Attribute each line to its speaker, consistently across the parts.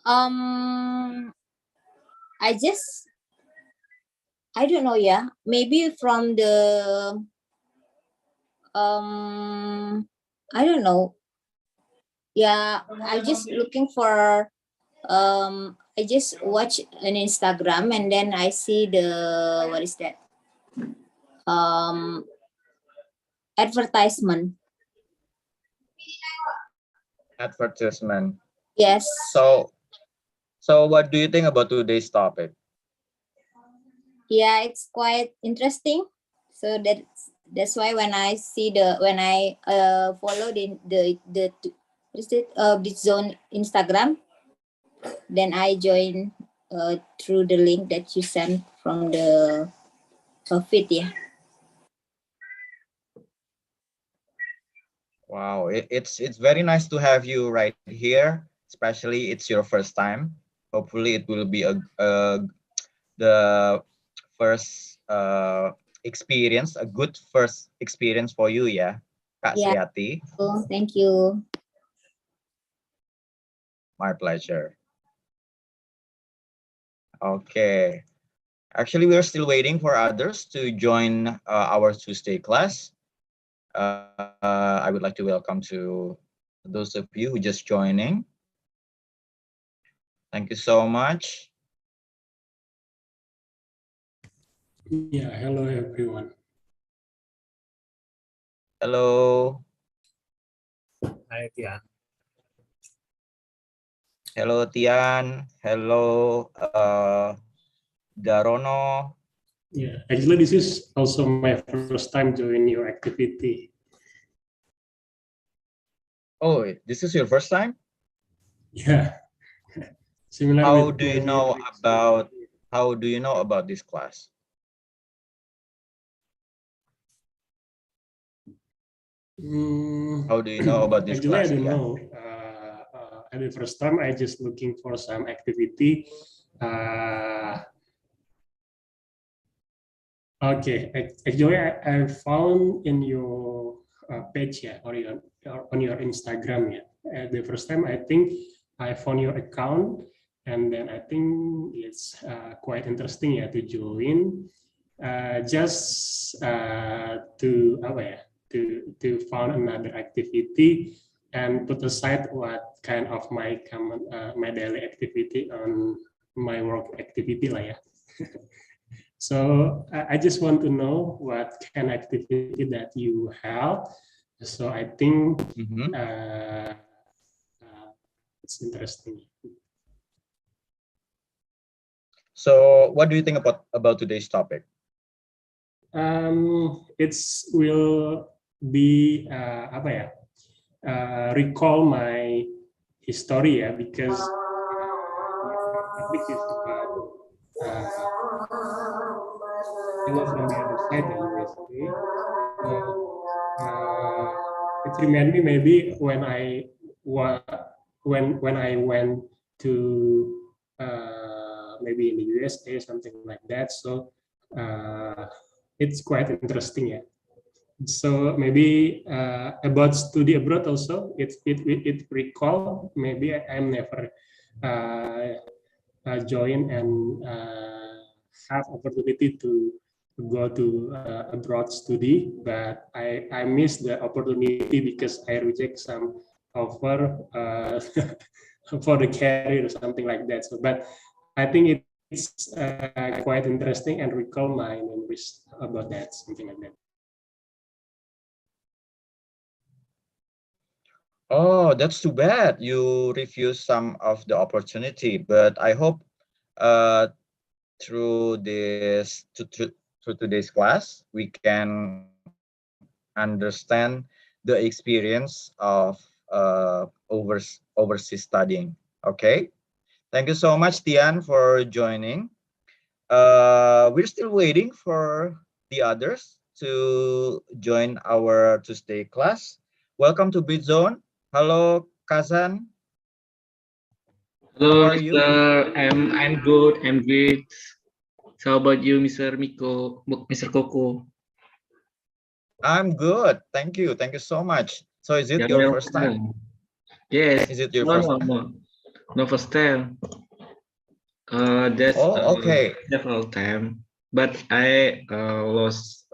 Speaker 1: I don't know, yeah. Maybe from the I don't know. Yeah, I just looking for I just watch an Instagram and then I see the what is that? Advertisement.
Speaker 2: Advertisement.
Speaker 1: Yes.
Speaker 2: So what do you think about today's topic?
Speaker 1: Yeah, it's quite interesting. So that's why when I see when I follow the what is it, Britzone Instagram, then I join through the link that you sent from the feed. Yeah.
Speaker 2: Wow, it's very nice to have you right here, especially it's your first time. Hopefully it will be the first experience, a good first experience for you, ya, Kak
Speaker 1: Yeah.
Speaker 2: Sriati.
Speaker 1: Oh, thank you.
Speaker 2: My pleasure. Okay. Actually, we are still waiting for others to join our Tuesday class. I would like to welcome to those of you who just joining. Thank you so much.
Speaker 3: Yeah, hello everyone.
Speaker 2: Hello.
Speaker 4: Hi, Tian.
Speaker 2: Hello, Tian. Hello, Darono.
Speaker 3: Yeah, actually this is also my first time joining your activity.
Speaker 2: Oh, this is your first time?
Speaker 3: Yeah. Similar
Speaker 2: How
Speaker 3: with
Speaker 2: do you
Speaker 3: maybe
Speaker 2: know about this class? How do you know about this
Speaker 3: Actually,
Speaker 2: class?
Speaker 3: I don't know. At the first time, I just looking for some activity. Okay, actually, I found in your page, yeah, or on your Instagram, yeah. At the first time, I think I found your account, and then I think it's quite interesting, yeah, to join. Just to apa ya, to find another activity and put aside what kind of my common my daily activity on my work activity lah ya. So I just want to know what kind of activity that you have. So I think it's interesting.
Speaker 2: So what do you think about today's topic?
Speaker 3: It will be apa ya? Recall my history, yeah, because topic is about hello from the other side, the USA. It reminded me maybe when I went to maybe in the USA, something like that. So it's quite interesting, yeah. So maybe about study abroad also, it recall maybe I'm never join and have opportunity to go to abroad study, but I missed the opportunity because I reject some offer for the career or something like that. So, but I think it's quite interesting and recall my memories about that, something like that.
Speaker 2: Oh, that's too bad. You refused some of the opportunity, but I hope through today's class we can understand the experience of overseas studying. Okay, thank you so much, Tian, for joining. We're still waiting for the others to join our Tuesday class. Welcome to Britzone. Hello, Kazan.
Speaker 5: Hello,
Speaker 2: How are you?
Speaker 5: I'm good. I'm great. So how about you, Mr. Miko, Mr. Coco?
Speaker 2: I'm good. Thank you. Thank you so much. So is it
Speaker 5: You're
Speaker 2: your first time?
Speaker 5: welcome. Yes.
Speaker 2: Is it your
Speaker 5: No,
Speaker 2: first
Speaker 5: no,
Speaker 2: time?
Speaker 5: no. No, first time. That's
Speaker 2: Oh, okay.
Speaker 5: several time, but I lost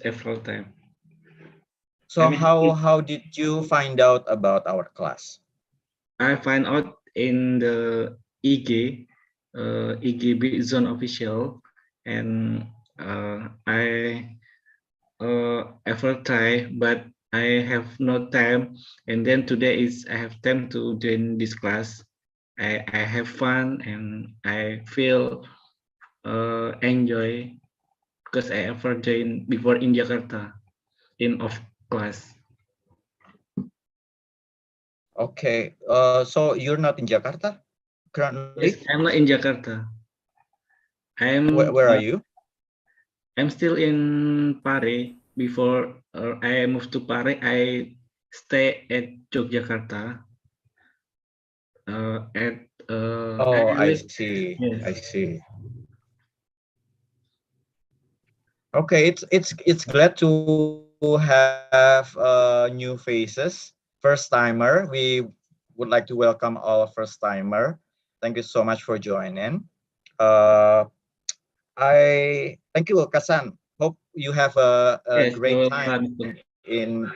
Speaker 5: several time.
Speaker 2: So
Speaker 5: I mean,
Speaker 2: how did you find out about our class?
Speaker 5: I find out in the IG, IG Britzone official, and I ever try, but I have no time. And then today is I have time to join this class. I have fun and I feel enjoy because I ever joined before in Jakarta in off class.
Speaker 2: Okay. So you're not in Jakarta
Speaker 5: Yes,
Speaker 2: currently?
Speaker 5: I'm not in Jakarta. I'm
Speaker 2: Where are you?
Speaker 5: I'm still in Pare. Before I moved to Pare, I stay at Yogyakarta. I
Speaker 2: Oh, I
Speaker 5: live.
Speaker 2: see.
Speaker 5: Yes,
Speaker 2: I see. Okay, it's glad to have new faces, first timer. We would like to welcome all first timer. Thank you so much for joining. Uh, I thank you, Kasan. Hope you have a
Speaker 5: yes.
Speaker 2: great time
Speaker 5: Welcome.
Speaker 2: in.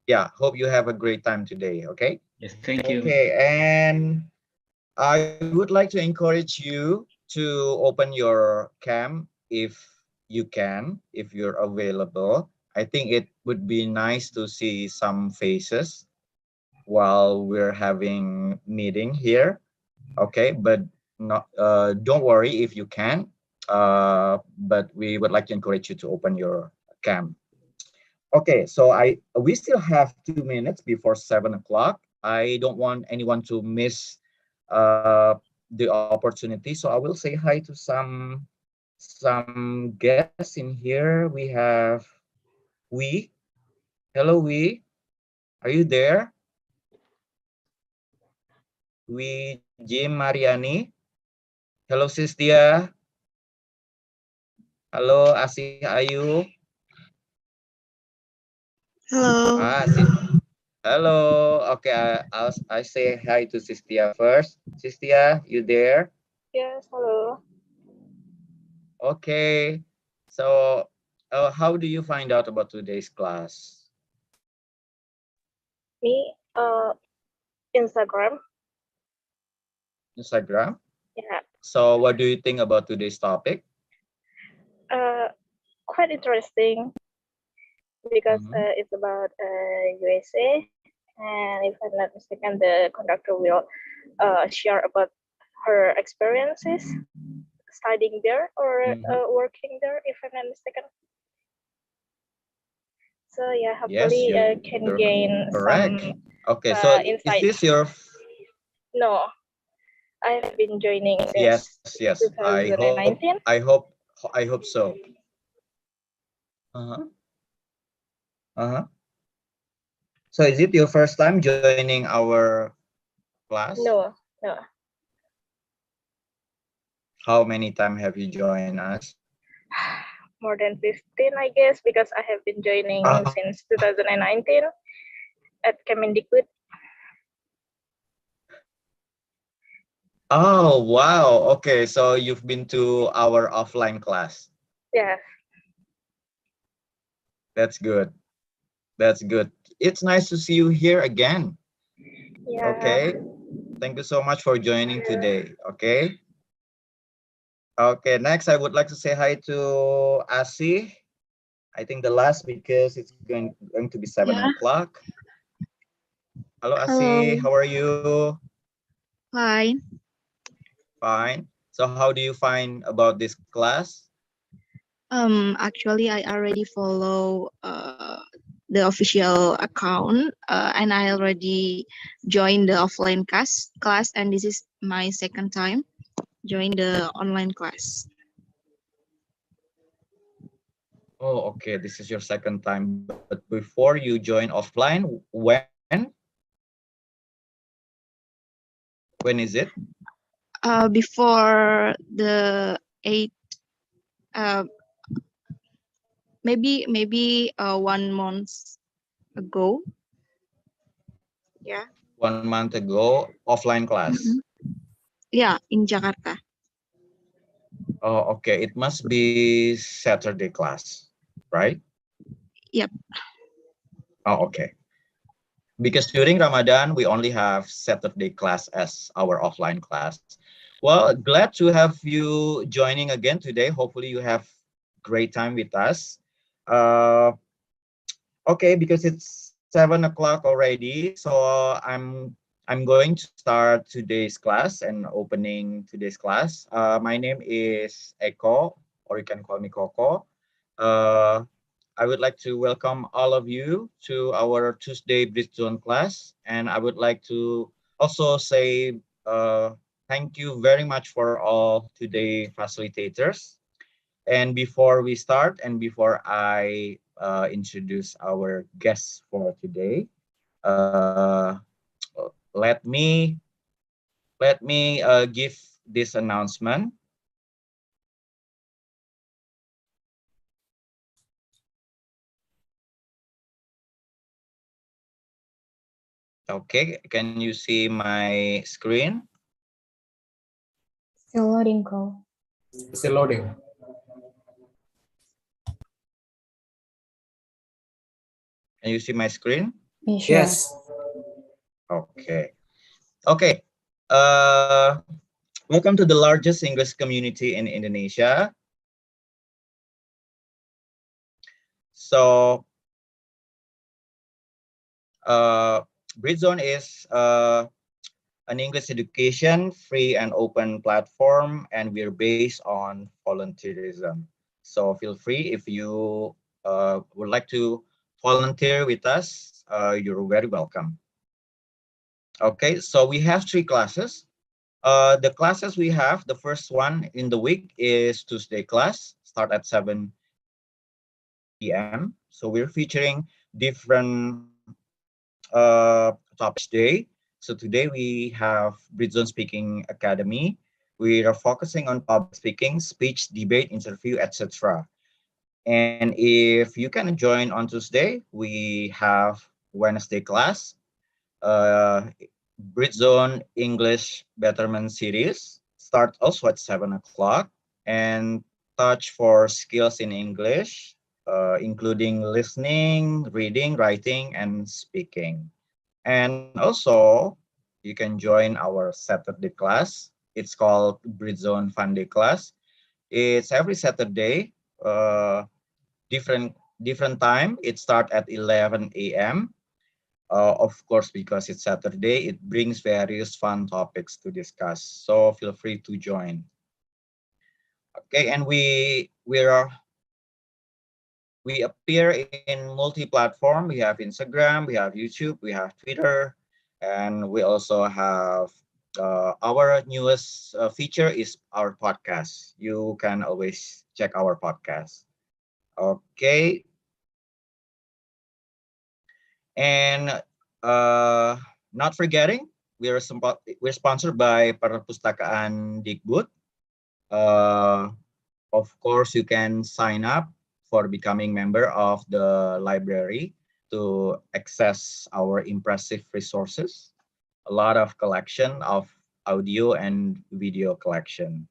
Speaker 2: Yeah, hope you have a great time today. Okay.
Speaker 5: Yes, thank you.
Speaker 2: Okay, and I would like to encourage you to open your cam if you can, if you're available. I think it would be nice to see some faces while we're having meeting here. Okay, but not don't worry if you can. But we would like to encourage you to open your cam. Okay, so we still have 2 minutes before 7 o'clock. I don't want anyone to miss the opportunity. So I will say hi to some guests in here. We have we. Hello, we. Are you there? We Jim Mariani. Hello, Sistia. Halo, Asih Ayu.
Speaker 6: Hello.
Speaker 2: Hello. Okay, I say hi to Sistia first. Sistia, you there?
Speaker 6: Yes, hello.
Speaker 2: Okay. So, how do you find out about today's class?
Speaker 6: Me, Instagram.
Speaker 2: Instagram.
Speaker 6: Yeah.
Speaker 2: So, what do you think about today's topic?
Speaker 6: Quite interesting because
Speaker 2: Mhm.
Speaker 6: it's about USA, and if I'm not mistaken, the conductor will share about her experiences studying there or working there, if I'm not mistaken. So yeah,
Speaker 2: Yes,
Speaker 6: hopefully
Speaker 2: you're
Speaker 6: can gain
Speaker 2: correct.
Speaker 6: some
Speaker 2: Okay, so is
Speaker 6: insight.
Speaker 2: this your?
Speaker 6: No, I've been joining
Speaker 2: Yes,
Speaker 6: this
Speaker 2: yes. I
Speaker 6: 2019.
Speaker 2: hope so. Uh-huh. Uh-huh. So is it your first time joining our class?
Speaker 6: No, no.
Speaker 2: How many times have you joined us?
Speaker 6: More than 15, I guess, because I have been joining since 2019 at Kemendikbud.
Speaker 2: Oh, wow. Okay, so you've been to our offline class.
Speaker 6: Yeah.
Speaker 2: That's good. That's good. It's nice to see you here again.
Speaker 6: Yeah.
Speaker 2: Okay. Thank you so much for joining today. Okay. Okay, next I would like to say hi to Asi. I think the last because it's going to be 7 o'clock. Hello, Asi.
Speaker 6: Hello.
Speaker 2: How are you?
Speaker 6: Fine.
Speaker 2: Fine. So how do you find about this class?
Speaker 6: Actually, I already follow the official account, and I already joined the offline class, and this is my second time join the online class.
Speaker 2: Oh, okay. This is your second time. But before you join offline, when? When is it?
Speaker 6: Before the 8, maybe 1 month ago. Yeah.
Speaker 2: 1 month ago, offline class.
Speaker 7: Yeah, in Jakarta.
Speaker 2: Oh, okay. It must be Saturday class, right?
Speaker 7: Yep.
Speaker 2: Oh, okay. Because during Ramadan, we only have Saturday class as our offline class. Well, glad to have you joining again today. Hopefully you have great time with us. Uh, okay, because it's 7 o'clock already, so I'm going to start today's class and opening today's class. My name is Eko, or you can call me Coco. Uh, I would like to welcome all of you to our Tuesday Britzone class, and I would like to also say thank you very much for all today facilitators. And before we start, and before I introduce our guests for today, uh, let me give this announcement. Okay, can you see my screen?
Speaker 1: Still loading call.
Speaker 4: Still loading.
Speaker 2: Can you see my screen?
Speaker 4: Yes.
Speaker 2: Okay. Okay. Welcome to the largest English community in Indonesia. So, Britzone is an English education, free and open platform, and we're based on volunteerism. So feel free if you would like to volunteer with us, you're very welcome. Okay, so we have 3 classes. The classes we have, the first one in the week is Tuesday class, start at 7 p.m. So we're featuring different topics day. So today we have Britzone Speaking Academy. We are focusing on public speaking, speech, debate, interview, etc. And if you can join on Tuesday, we have Wednesday class, Britzone English Betterment Series, start also at 7 o'clock, and touch for skills in English, including listening, reading, writing, and speaking. And also, you can join our Saturday class. It's called Britzone Fun Day class. It's every Saturday, uh, different time. It starts at 11 a.m. Of course, because it's Saturday, it brings various fun topics to discuss. So feel free to join. Okay, and we appear in multi-platform. We have Instagram, we have YouTube, we have Twitter, and we also have our newest feature is our podcast. You can always check our podcast. Okay, and not forgetting, we're sponsored by Perpustakaan Dikbud. Of course, you can sign up for becoming member of the library to access our impressive resources, a lot of collection of audio and video collection.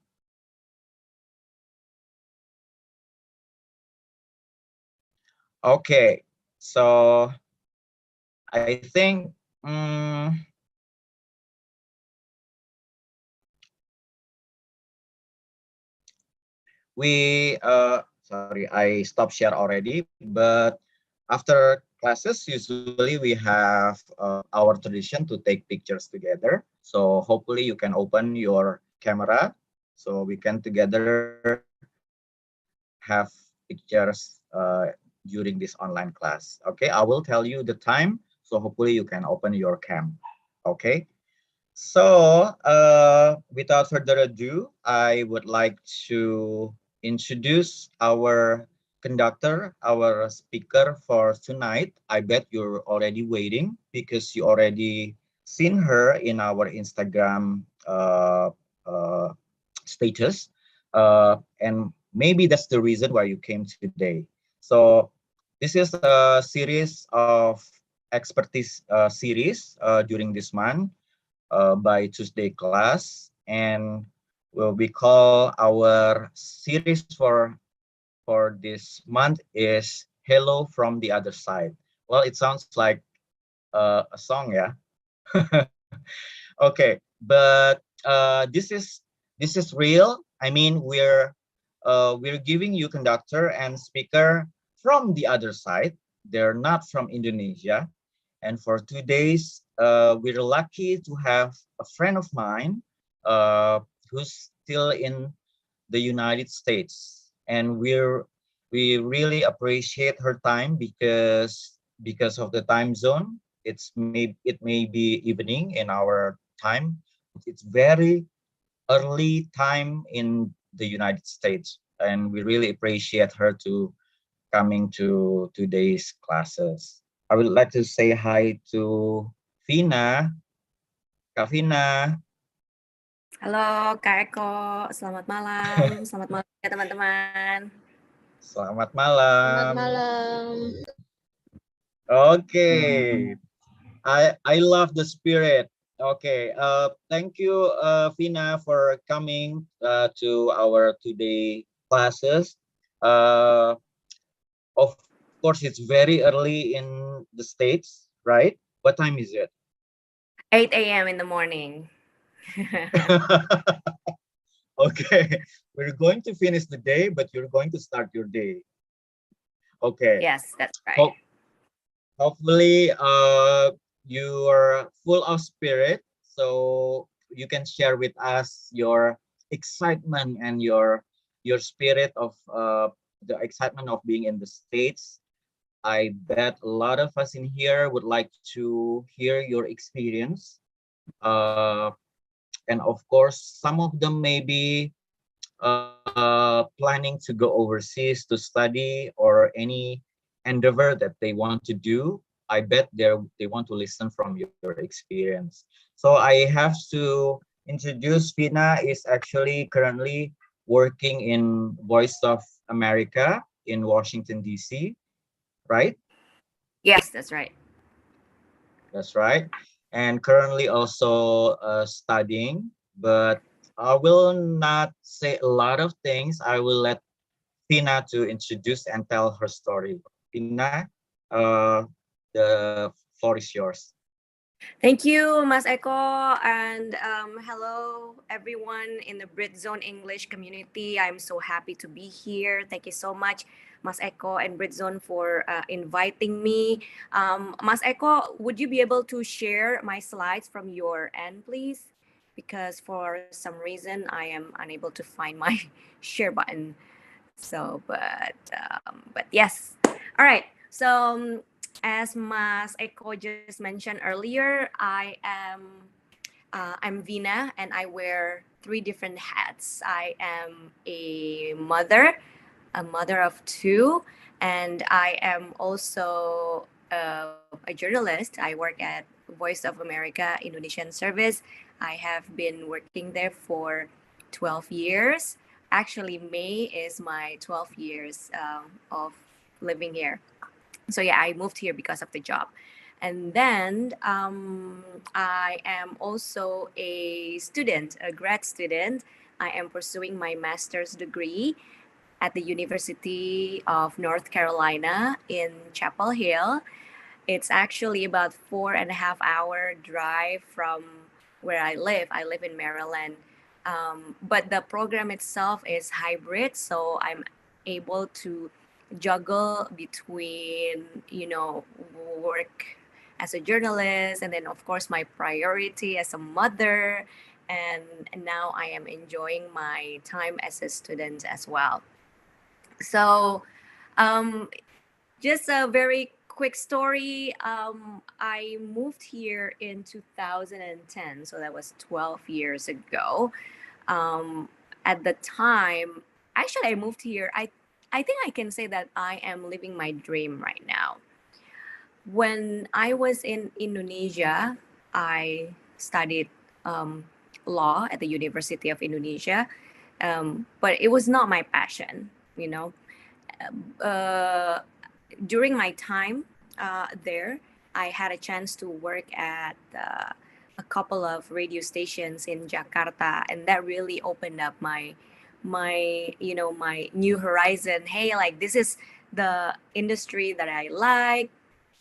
Speaker 2: Okay, so I think sorry, I stopped share already, but after classes usually we have our tradition to take pictures together. So hopefully you can open your camera so we can together have pictures during this online class. Okay, I will tell you the time, so hopefully you can open your cam. Okay, so without further ado, I would like to introduce our conductor, our speaker for tonight. I bet you're already waiting because you already seen her in our Instagram status, and maybe that's the reason why you came today. So this is a series of expertise series during this month by Tuesday class, and we call our series for this month is Hello from the Other Side. Well, it sounds like a song, yeah. Okay, but this is real. I mean, we're giving you conductor and speaker from the other side. They're not from Indonesia. And for 2 days, we're lucky to have a friend of mine who's still in the United States, and we really appreciate her time because of the time zone. It may be evening in our time. It's very early time in the United States, and we really appreciate her to coming to today's classes. I would like to say hi to Vina. Kak Vina.
Speaker 8: Halo Kak Eko, selamat malam. Selamat malam ya teman-teman.
Speaker 2: Selamat
Speaker 6: Selamat
Speaker 2: malam.
Speaker 6: malam.
Speaker 2: Okay. I love the spirit. Okay. Thank you, Vina, for coming to our today classes. Of course, it's very early in the States, right? What time is it?
Speaker 8: 8 a.m. in the morning.
Speaker 2: Okay. We're going to finish the day, but you're going to start your day. Okay.
Speaker 8: Yes, that's right.
Speaker 2: Hopefully, you are full of spirit, so you can share with us your excitement and your spirit of the excitement of being in the States. I bet a lot of us in here would like to hear your experience, and of course, some of them may be planning to go overseas to study or any endeavor that they want to do. I bet they want to listen from your experience. So I have to introduce Vina is actually currently working in Voice of America in Washington, D.C., right?
Speaker 8: Yes, that's right.
Speaker 2: That's right. And currently also studying, but I will not say a lot of things. I will let Vina to introduce and tell her story. Vina, the floor is yours.
Speaker 8: Thank you, Mas Eko, and hello everyone in the Britzone English community. I'm so happy to be here. Thank you so much, Mas Eko and Britzone, for inviting me. Mas Eko, would you be able to share my slides from your end, please? Because for some reason I am unable to find my share button. So, but yes. All right. So, as Mas Eko just mentioned earlier, I'm Vina, and I wear 3 different hats. I am a mother of 2, and I am also a journalist. I work at Voice of America Indonesian Service. I have been working there for 12 years. Actually, May is my 12 years of living here. So yeah, I moved here because of the job. And then I am also a student, a grad student. I am pursuing my master's degree at the University of North Carolina in Chapel Hill. It's actually about 4.5 hour drive from where I live. I live in Maryland. But the program itself is hybrid, so I'm able to juggle between, work as a journalist, and then of course my priority as a mother, and now I am enjoying my time as a student as well. So just a very quick story. I moved here in 2010, so that was 12 years ago. At the time, actually, I moved here. I think I can say that I am living my dream right now. When I was in Indonesia, I studied law at the University of Indonesia, but it was not my passion, Uh, during my time there, I had a chance to work at a couple of radio stations in Jakarta, and that really opened up my my new horizon. Hey, like this is the industry that I like.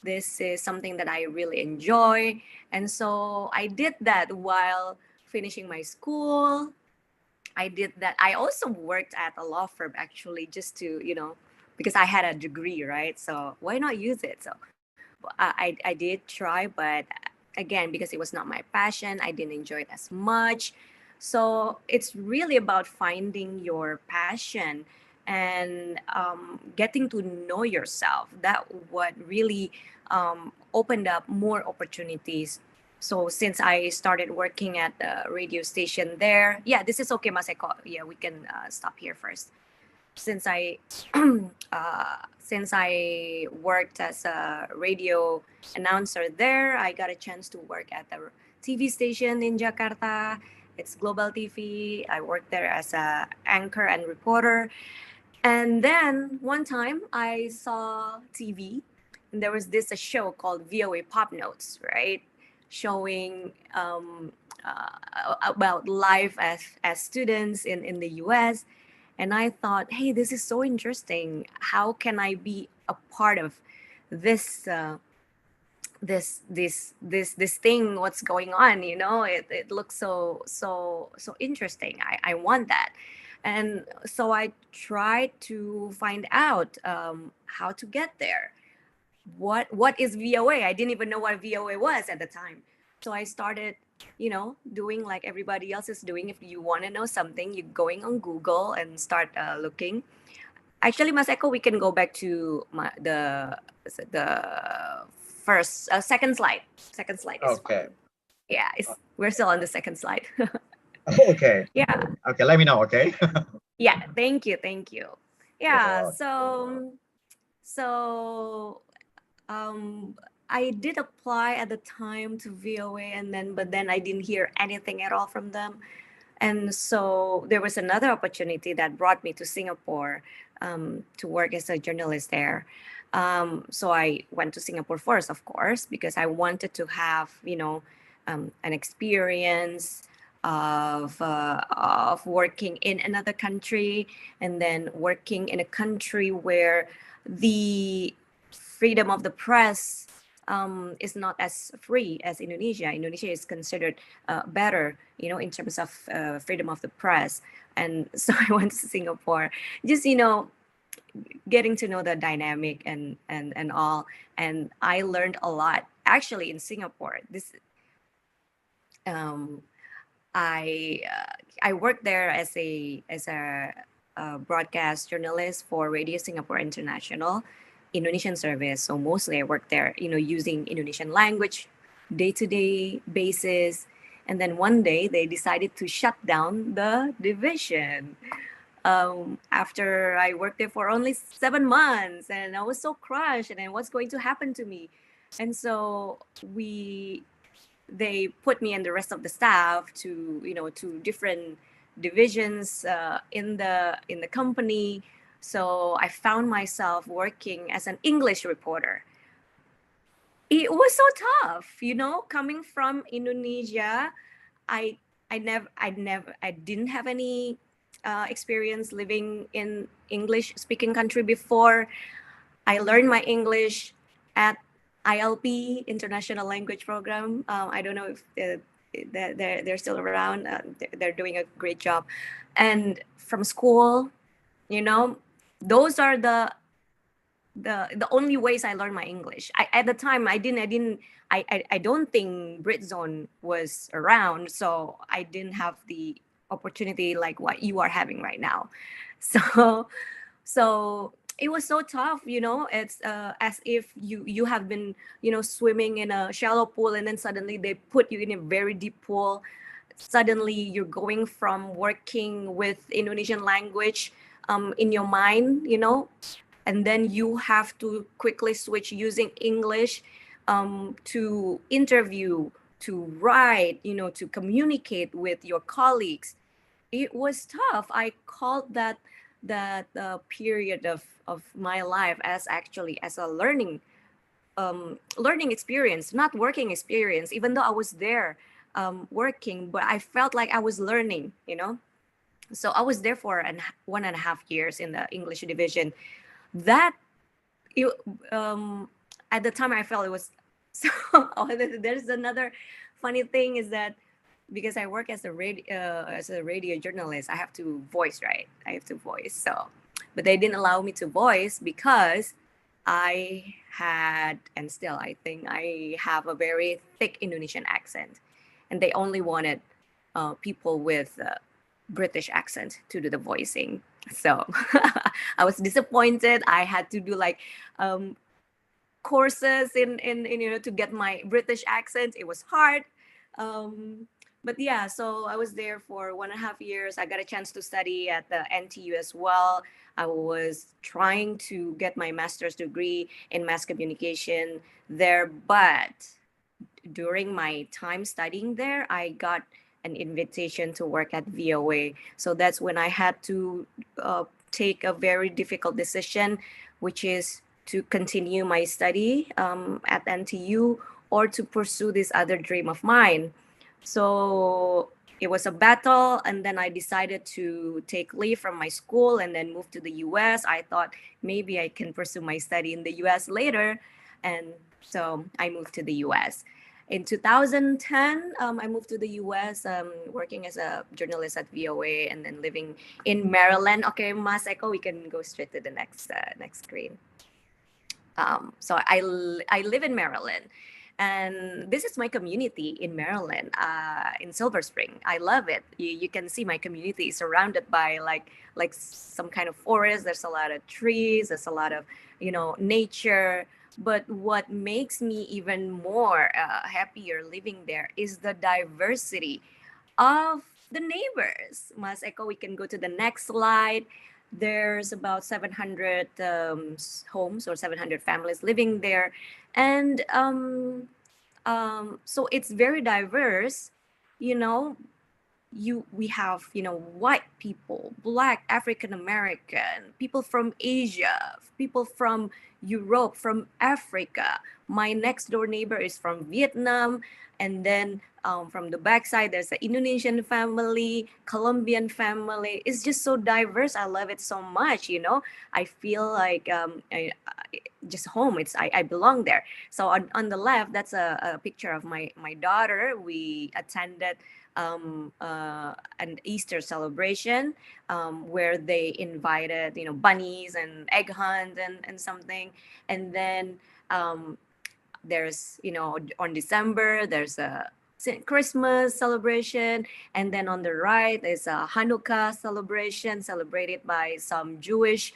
Speaker 8: This is something that I really enjoy, and so I did that while finishing my school. I did that. I also worked at a law firm actually, just to because I had a degree, right? So why not use it? So I did try, but again, because it was not my passion, I didn't enjoy it as much. So it's really about finding your passion and getting to know yourself. That what really opened up more opportunities. So since I started working at the radio station there, yeah, this is okay, Maseko. Yeah, we can stop here first. Since I since I worked as a radio announcer there, I got a chance to work at the TV station in Jakarta. It's GlobalTV. I worked there as a anchor and reporter. And then one time I saw TV, and there was this a show called VOA Pop Notes, right? Showing about life as students in the US. And I thought, hey, this is so interesting. How can I be a part of this this thing? What's going on? It looks so interesting. I want that. And so I tried to find out how to get there. What is VOA? I didn't even know what VOA was at the time. So I started, doing like everybody else is doing. If you want to know something, you're going on Google and start looking. Actually, Mas Eko, we can go back to the first second slide. Second slide is
Speaker 2: Okay.
Speaker 8: fine. Yeah, we're still on the second slide.
Speaker 2: Okay.
Speaker 8: Yeah.
Speaker 2: Okay, let me know, okay?
Speaker 8: Yeah, thank you. Yeah,
Speaker 2: welcome.
Speaker 8: so I did apply at the time to VOA, but then I didn't hear anything at all from them. And so there was another opportunity that brought me to Singapore to work as a journalist there. So I went to Singapore first, of course, because I wanted to have, an experience of working in another country, and then working in a country where the freedom of the press is not as free as Indonesia. Indonesia is considered better, in terms of freedom of the press. And so I went to Singapore, just getting to know the dynamic and all. And I learned a lot actually in Singapore. I worked there as a broadcast journalist for Radio Singapore International Indonesian service. So mostly I worked there, using Indonesian language day-to-day basis. And then one day they decided to shut down the division. After I worked there for only 7 months, and I was so crushed, and then what's going to happen to me? And so they put me and the rest of the staff to different divisions in the company. So I found myself working as an English reporter. It was so tough, coming from Indonesia. I didn't have any experience living in English speaking country before. I learned my English at ILP, International Language Program. I don't know if they're still around. They're doing a great job. And from school, those are the only ways I learned my English. At the time, I don't think Britzone was around, so I didn't have the opportunity like what you are having right now. So it was so tough, it's as if you have been, swimming in a shallow pool, and then suddenly they put you in a very deep pool. Suddenly you're going from working with Indonesian language in your mind, and then you have to quickly switch using English to interview, to write, to communicate with your colleagues. It was tough. I called that period of my life as a learning learning experience, not working experience, even though I was there working, but I felt like I was learning, you know. So I was there for 1.5 years in the English division. That you at the time I felt it was so. There's another funny thing is that because I work as a radio journalist, I have to voice, right? I have to voice. So, but they didn't allow me to voice because I had, and still I think I have a very thick Indonesian accent, and they only wanted people with British accent to do the voicing. So I was disappointed. I had to do like courses in you know to get my British accent. It was hard. But yeah, so I was there for 1.5 years. I got a chance to study at the NTU as well. I was trying to get my master's degree in mass communication there, but during my time studying there, I got an invitation to work at VOA. So that's when I had to take a very difficult decision, which is to continue my study at NTU or to pursue this other dream of mine. So it was a battle, and then I decided to take leave from my school and then move to the US. I thought maybe I can pursue my study in the US later. And so I moved to the US. In 2010, I moved to the US, working as a journalist at VOA and then living in Maryland. Okay, Mas Eko, we can go straight to the next screen. So I live in Maryland, and this is my community in Maryland, in Silver Spring. I love it. You can see my community is surrounded by like some kind of forest. There's a lot of trees. There's a lot of nature. But what makes me even more happier living there is the diversity of the neighbors. Mas Eko, we can go to the next slide. There's about 700 homes or 700 families living there. And so it's very diverse. We have white people, Black, African American, people from Asia, people from Europe, from Africa. My next door neighbor is from Vietnam, and then from the backside there's an Indonesian family, Colombian family. It's just so diverse. I love it so much. I feel like just home. I belong there. So on the left, that's a picture of my daughter. We attended an Easter celebration where they invited bunnies and egg hunt and something. And then there's on December there's a Christmas celebration, and then on the right is a Hanukkah celebration celebrated by some Jewish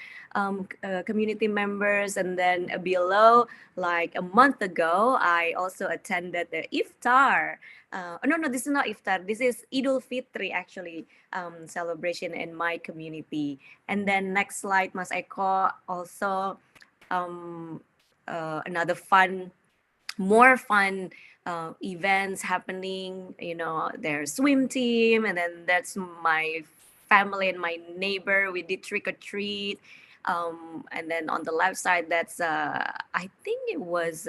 Speaker 8: community members. And then below, like a month ago, I also attended the Iftar. No, this is not Iftar. This is Idul Fitri, actually, celebration in my community. And then next slide, Mas Eko, also another more fun events happening. There's swim team, and then that's my family and my neighbor. We did trick or treat. And then on the left side, that's I think it was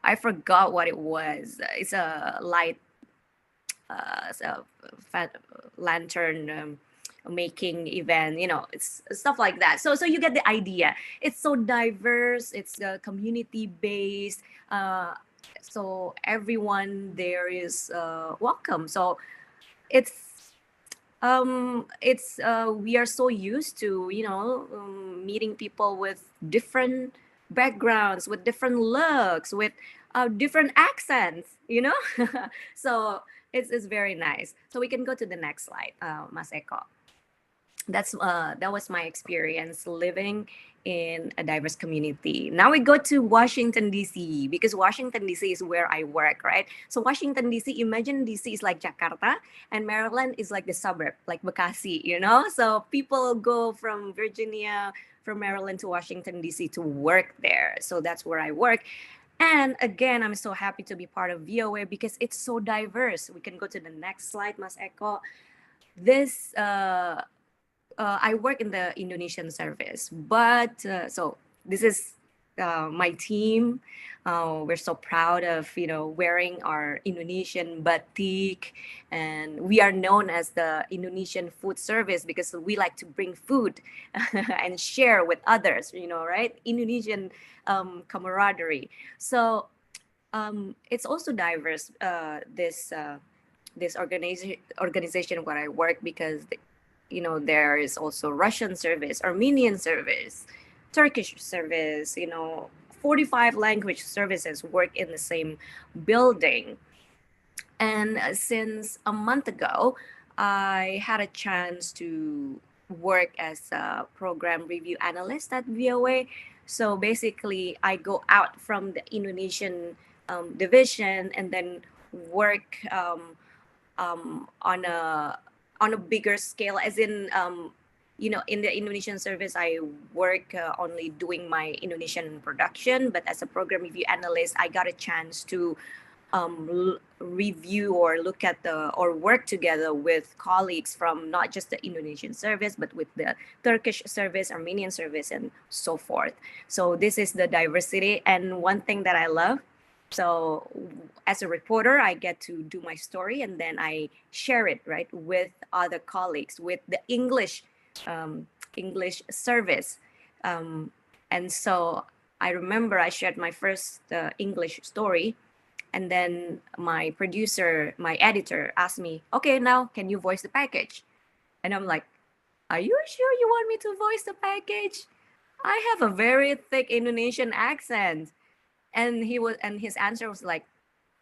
Speaker 8: I forgot what it was. It's a light lantern making event. It's stuff like that. So you get the idea. It's so diverse. It's community based. So everyone there is welcome. So we are so used to meeting people with different backgrounds, with different looks, with different accents. So it's very nice. So we can go to the next slide, Mas Eko. That was my experience living in a diverse community. Now we go to Washington DC, because Washington DC is where I work, right? So Washington DC, imagine DC is like Jakarta, and Maryland is like the suburb, like Bekasi, So people go from Virginia, from Maryland to Washington DC to work there. So that's where I work. And again, I'm so happy to be part of VOA because it's so diverse. We can go to the next slide, Mas Eko. This I work in the Indonesian service, but so this is my team. We're so proud of, you know, wearing our Indonesian batik, and we are known as the Indonesian food service because we like to bring food and share with others, you know, right? Indonesian camaraderie. So it's also diverse, this organization where I work, because you know, there is also Russian service, Armenian service, Turkish service, you know, 45 language services work in the same building. And since a month ago, I had a chance to work as a program review analyst at VOA. So basically, I go out from the Indonesian division and then work on a bigger scale, as in you know, in the Indonesian service I work only doing my Indonesian production, but as a program review analyst I got a chance to review or look at or work together with colleagues from not just the Indonesian service, but with the Turkish service, Armenian service, and so forth. So this is the diversity, and one thing that I love. So as a reporter, I get to do my story and then I share it, right, with other colleagues, with the English service. And so I remember I shared my first English story, and then my producer, my editor asked me, okay, now can you voice the package? And I'm like, are you sure you want me to voice the package? I have a very thick Indonesian accent. And his answer was like,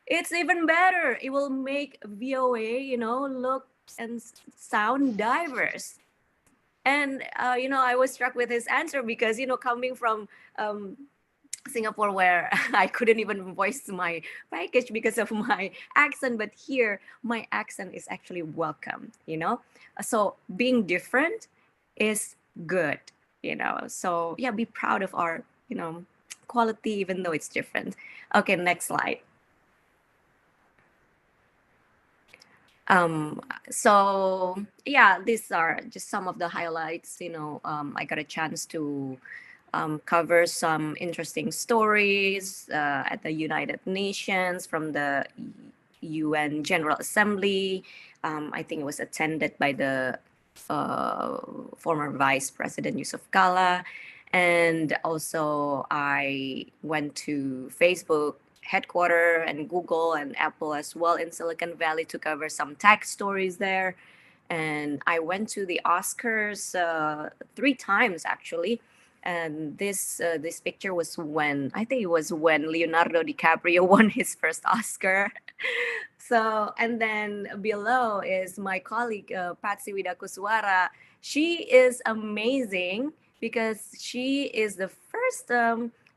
Speaker 8: it's even better. It will make VOA, you know, look and sound diverse. And you know, I was struck with his answer because, you know, coming from Singapore, where I couldn't even voice my package because of my accent, but here my accent is actually welcome, you know. So being different is good, you know. So yeah, be proud of our, you know, quality, even though it's different. Okay, next slide. So yeah, these are just some of the highlights. You know, I got a chance to cover some interesting stories at the United Nations from the UN General Assembly. I think it was attended by the former Vice President Yusuf Kala. And also I went to Facebook headquarters and Google and Apple as well in Silicon Valley to cover some tech stories there. And I went to the Oscars 3 times actually. And this picture was when, I think it was when Leonardo DiCaprio won his first Oscar. So, and then below is my colleague Patsy Widakuswara. She is amazing because she is the first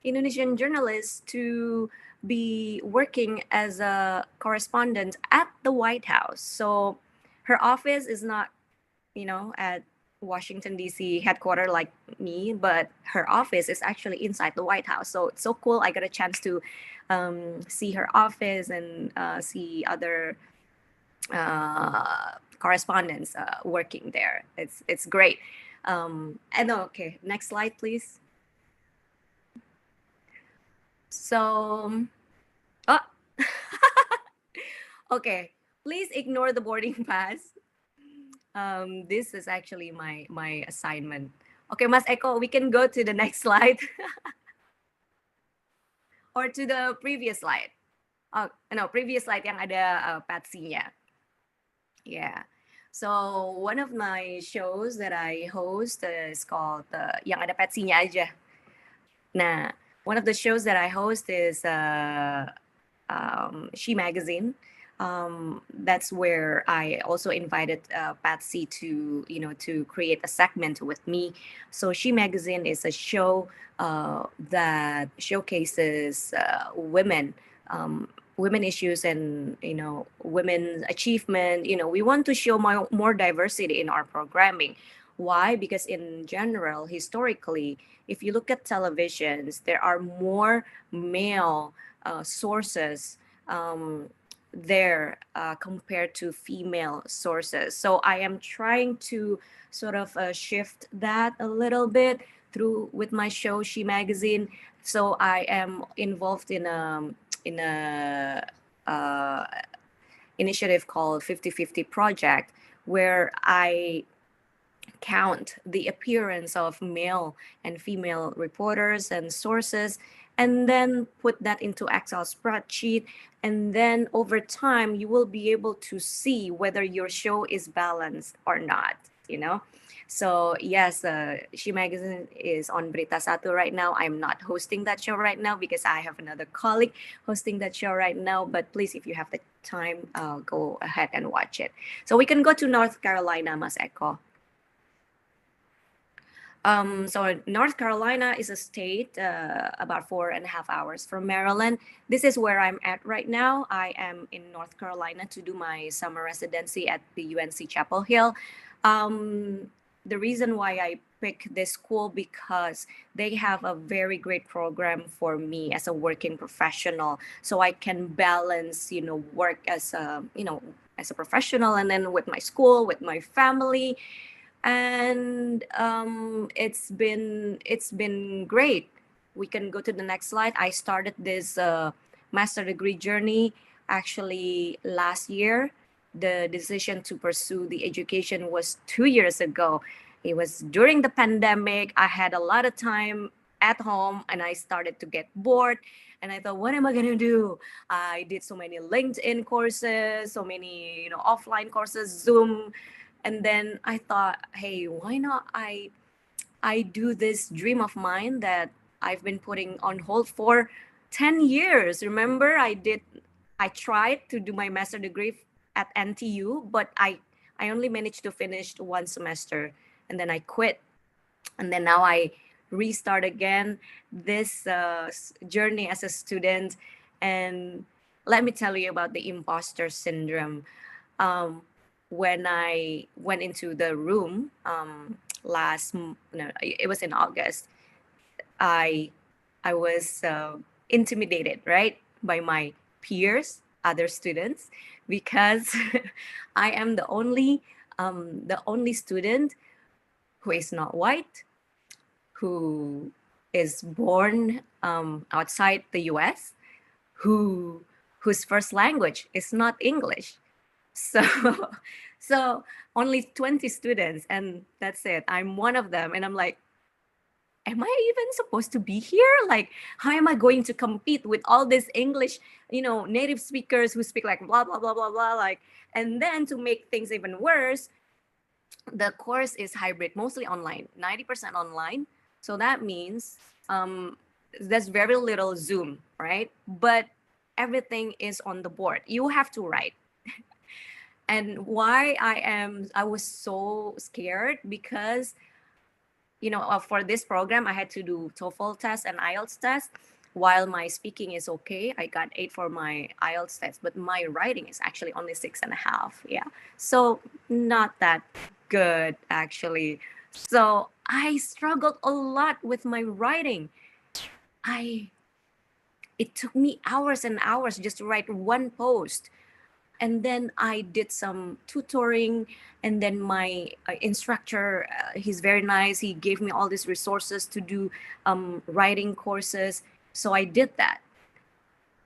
Speaker 8: Indonesian journalist to be working as a correspondent at the White House. So her office is not, you know, at Washington D.C. headquarters like me, but her office is actually inside the White House. So it's so cool. I got a chance to see her office and see other correspondents working there. It's great. And okay, next slide, please. So, oh, okay, please ignore the boarding pass. This is actually my assignment. Okay, Mas Eko, we can go to the next slide. Or to the previous slide. Oh, no, previous slide yang ada Patsy-nya. Yeah. So one of my shows that I host is called yang ada Patsy-nya aja. Nah, one of the shows that I host is She Magazine. That's where I also invited Patsy to, you know, to create a segment with me. So She Magazine is a show that showcases women issues and, you know, women achievement. You know, we want to show more diversity in our programming. Why? Because in general, historically, if you look at televisions, there are more male sources there compared to female sources. So I am trying to sort of shift that a little bit with my show She Magazine, So I am involved in a uh, initiative called 50/50 project, where I count the appearance of male and female reporters and sources, and then put that into Excel spreadsheet. And then over time, you will be able to see whether your show is balanced or not, you know? So yes, She Magazine is on Berita Satu right now. I'm not hosting that show right now because I have another colleague hosting that show right now. But please, if you have the time, go ahead and watch it. So we can go to North Carolina, Mas Eko. So North Carolina is a state about 4.5 hours from Maryland. This is where I'm at right now. I am in North Carolina to do my summer residency at the UNC Chapel Hill. The reason why I picked this school because they have a very great program for me as a working professional, so I can balance, work as as a professional, and then with my school, with my family. And it's been great. We can go to the next slide. I started this master degree journey actually last year. The decision to pursue the education was 2 years ago. It was during the pandemic. I had a lot of time at home and I started to get bored, and I thought, what am I going to do? I did so many LinkedIn courses, so many offline courses, Zoom. And then I thought, hey, why not I do this dream of mine that I've been putting on hold for 10 years. Remember, I tried to do my master degree at NTU, but I only managed to finish one semester, and then I quit. And then now I restart again this journey as a student. And let me tell you about the imposter syndrome. When I went into the room it was in August, I was intimidated, right, by my peers, other students, because I am the only student who is not white, who is born outside the U.S., whose first language is not English. So so only 20 students, and that's it. I'm one of them, and I'm like, am I even supposed to be here? Like, how am I going to compete with all these English, native speakers who speak like blah blah blah blah blah, like. And then to make things even worse, the course is hybrid, mostly online, 90% online. So that means there's very little Zoom, right? But everything is on the board. You have to write. And why I was so scared because, for this program, I had to do TOEFL test and IELTS test. While my speaking is okay, I got 8 for my IELTS test, but my writing is actually only 6.5. Yeah. So not that good, actually. So I struggled a lot with my writing. It took me hours and hours just to write one post. And then I did some tutoring, and then my instructor, he's very nice. He gave me all these resources to do writing courses. So I did that.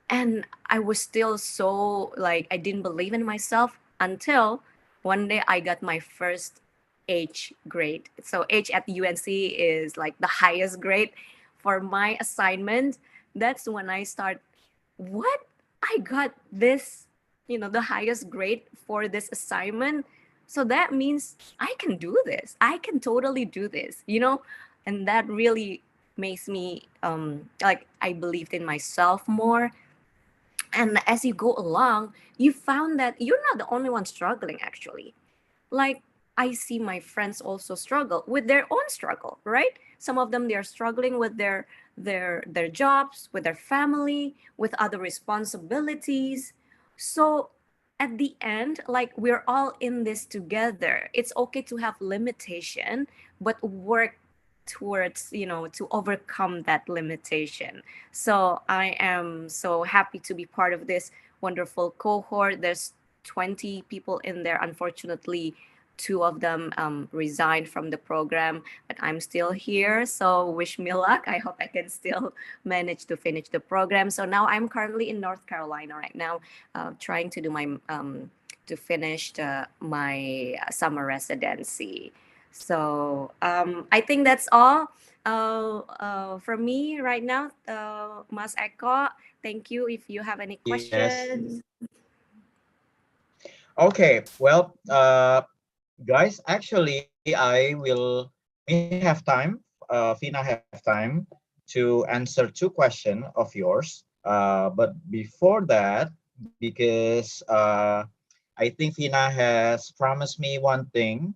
Speaker 8: And I was still so, I didn't believe in myself until one day I got my first H grade. So H at UNC is like the highest grade for my assignment. That's when I start, what? I got this, the highest grade for this assignment. So that means I can do this. I can totally do this, and that really makes me I believed in myself more. And as you go along, you found that you're not the only one struggling, actually. Like, I see my friends also struggle with their own struggle, right? Some of them, they're struggling with their jobs, with their family, with other responsibilities. So at the end, we're all in this together. It's okay to have limitation, but work towards, to overcome that limitation. So I am so happy to be part of this wonderful cohort. There's 20 people in there. Unfortunately, two of them resigned from the program, but I'm still here. So wish me luck. I hope I can still manage to finish the program. So now I'm currently in North Carolina right now, trying to do my to finish my summer residency. So I think that's all from me right now, Mas Eko. Thank you. If you have any questions.
Speaker 2: Okay, well, guys, actually, we have time, Vina have time to answer 2 questions of yours. But before that, because I think Vina has promised me one thing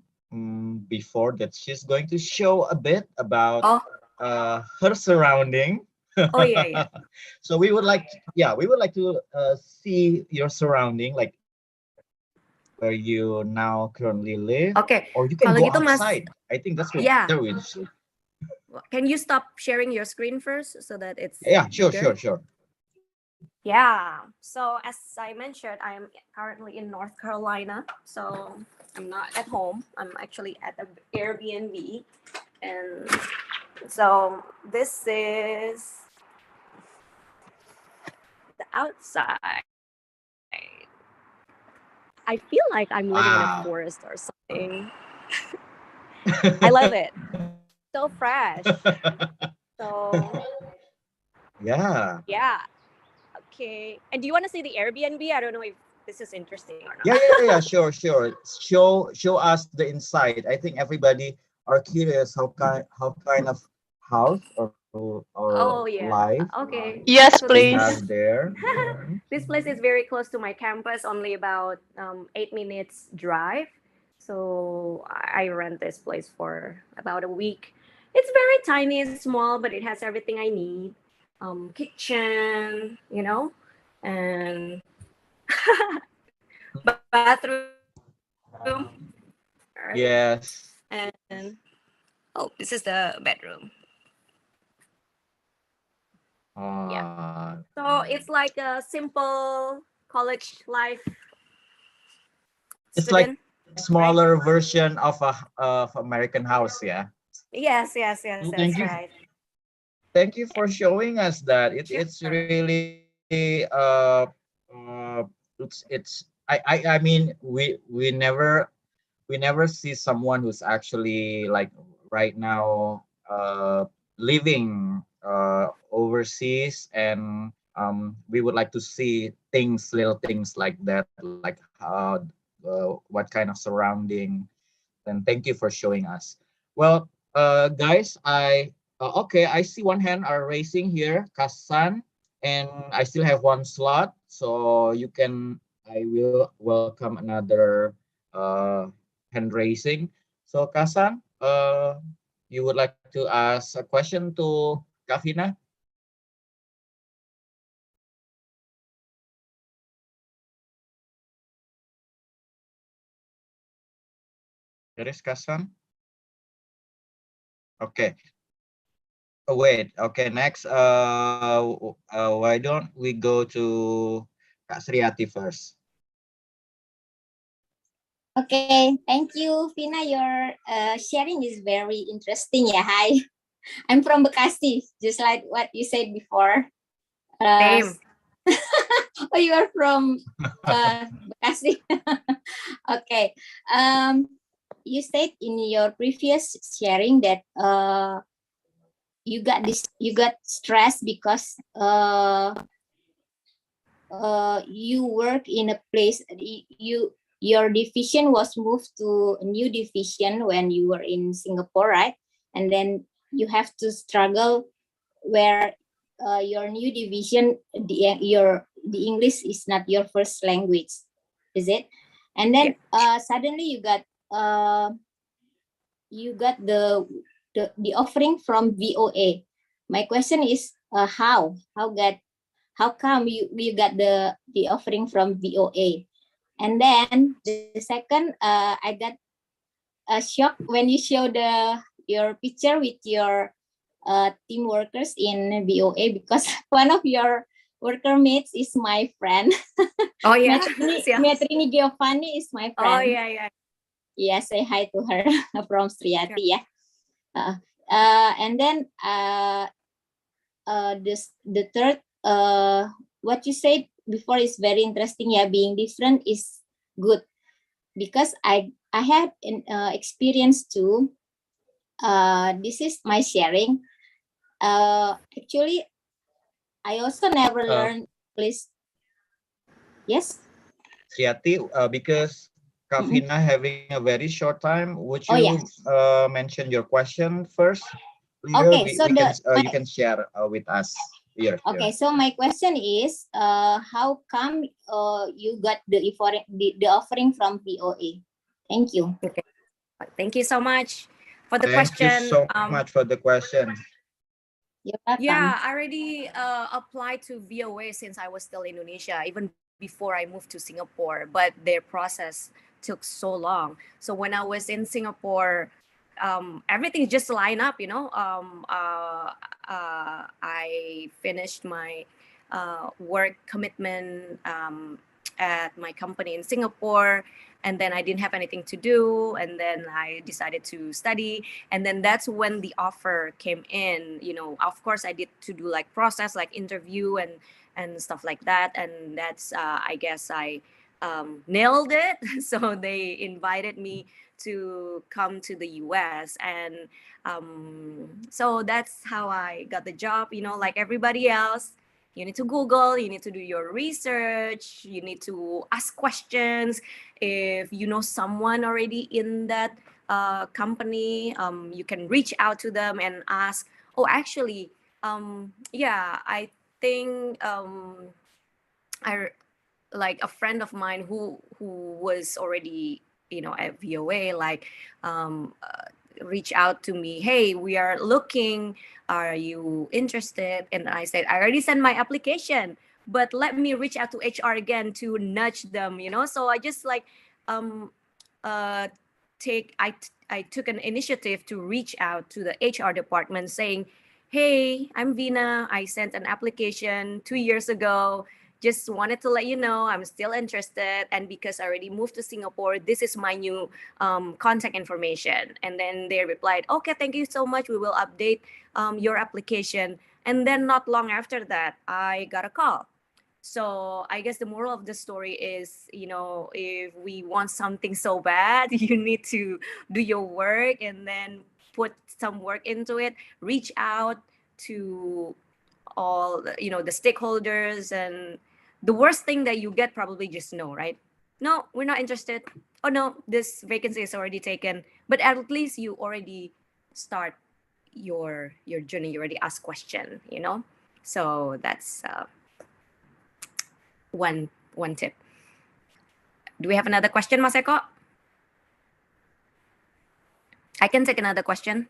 Speaker 2: before, that she's going to show a bit about her surrounding.
Speaker 8: Oh yeah.
Speaker 2: So we would like, to see your surrounding, like where you now currently live.
Speaker 8: Okay.
Speaker 2: Or you can
Speaker 8: Kalau
Speaker 2: go
Speaker 8: gitu, Mas,
Speaker 2: outside. I think that's what
Speaker 8: yeah.
Speaker 2: there is.
Speaker 8: Can you stop sharing your screen first so that it's
Speaker 2: Yeah, sure.
Speaker 8: Yeah. So as I mentioned, I'm currently in North Carolina. So I'm not at home. I'm actually at an Airbnb. And so this is the outside. I feel like I'm living in a forest or something. I love it. So fresh. So
Speaker 2: Yeah.
Speaker 8: Okay. And do you want to see the Airbnb? I don't know if this is interesting or not.
Speaker 2: Yeah. Sure. Show us the inside. I think everybody are curious how kind of house or life.
Speaker 8: Okay.
Speaker 6: Yes,
Speaker 8: So
Speaker 6: please.
Speaker 2: Have there.
Speaker 8: This place is very close to my campus, only about 8 minutes drive. So I rent this place for about a week. It's very tiny and small, but it has everything I need. Kitchen, and bathroom.
Speaker 2: Yes.
Speaker 8: And this is the bedroom. Yeah. So it's like a simple college life.
Speaker 2: It's
Speaker 8: student,
Speaker 2: like smaller version of American House, yeah.
Speaker 8: Yes,
Speaker 2: Thank
Speaker 8: that's
Speaker 2: you.
Speaker 8: right.
Speaker 2: Thank you for showing us that. It's really I mean we never see someone who's actually like right now living overseas, and we would like to see little things like that, like what kind of surrounding. And thank you for showing us. Well, guys, okay, I see one hand are raising here, Kasan, and I still have one slot, so I will welcome another hand raising. So Kasan, you would like to ask a question to Kavina? There is Kasan. Okay. Oh, wait. Okay. Next, why don't we go to Kak Sriati first?
Speaker 1: Okay, thank you, Vina. Your sharing is very interesting. Yeah, hi. I'm from Bekasi, just like what you said before.
Speaker 8: Same.
Speaker 1: Oh, you are from Bekasi. Okay. You said in your previous sharing that you got stressed because you work in a place, your division was moved to a new division when you were in Singapore, right? And then you have to struggle where your new division, the English is not your first language, is it? And then suddenly you got the offering from VOA. My question is how come you got the offering from VOA? And then the second, I got a shock when you show your picture with your team workers in VOA, because one of your worker mates is my friend.
Speaker 8: Oh yeah.
Speaker 1: Metrini Giovanni is my friend.
Speaker 8: Oh yeah.
Speaker 1: yeah, say hi to her from Sriati. Yeah. And then the third what you said before is very interesting. Yeah, being different is good because I had an experience too. This is my sharing. Actually, I also never learned English. Yes.
Speaker 2: Sriati, because Kavina having a very short time, would
Speaker 1: Oh,
Speaker 2: you
Speaker 1: yes.
Speaker 2: mention your question first? Later,
Speaker 1: Okay, so
Speaker 2: we can you can share with us here.
Speaker 1: Okay, so my question is, how come you got the offering from VOA? Thank you.
Speaker 8: Okay. Thank you so much for the
Speaker 2: Thank you
Speaker 8: question.
Speaker 2: so much for the question.
Speaker 1: You're welcome.
Speaker 8: Yeah, I already applied to VOA since I was still in Indonesia, even before I moved to Singapore, but their process took so long. So when I was in Singapore, everything just lined up, you know. I finished my work commitment at my company in Singapore, and then I didn't have anything to do, and then I decided to study, and then that's when the offer came in. You know, of course, I did to do like process, like interview and stuff like that, and that's I guess I nailed it. So they invited me to come to the US, and so that's how I got the job. You know, like everybody else, you need to Google, you need to do your research, you need to ask questions. If you know someone already in that company, you can reach out to them and ask, oh, actually, yeah, I think I like a friend of mine who was already, you know, at VOA, like reach out to me, hey, we are looking, are you interested? And I said, I already sent my application, but let me reach out to HR again to nudge them, you know. So I just like I took an initiative to reach out to the HR department saying, hey, I'm Vina, I sent an application 2 years ago, just wanted to let you know I'm still interested, and because I already moved to Singapore, this is my new contact information. And then they replied, okay, thank you so much, we will update your application. And then not long after that, I got a call. So I guess the moral of the story is, you know, if we want something so bad, you need to do your work and then put some work into it, reach out to all, you know, the stakeholders. And the worst thing that you get probably just no, right? No, we're not interested. Oh no, this vacancy is already taken. But at least you already start your journey. You already ask question, you know. So that's one tip. Do we have another question, Mas Eko? I can take another question.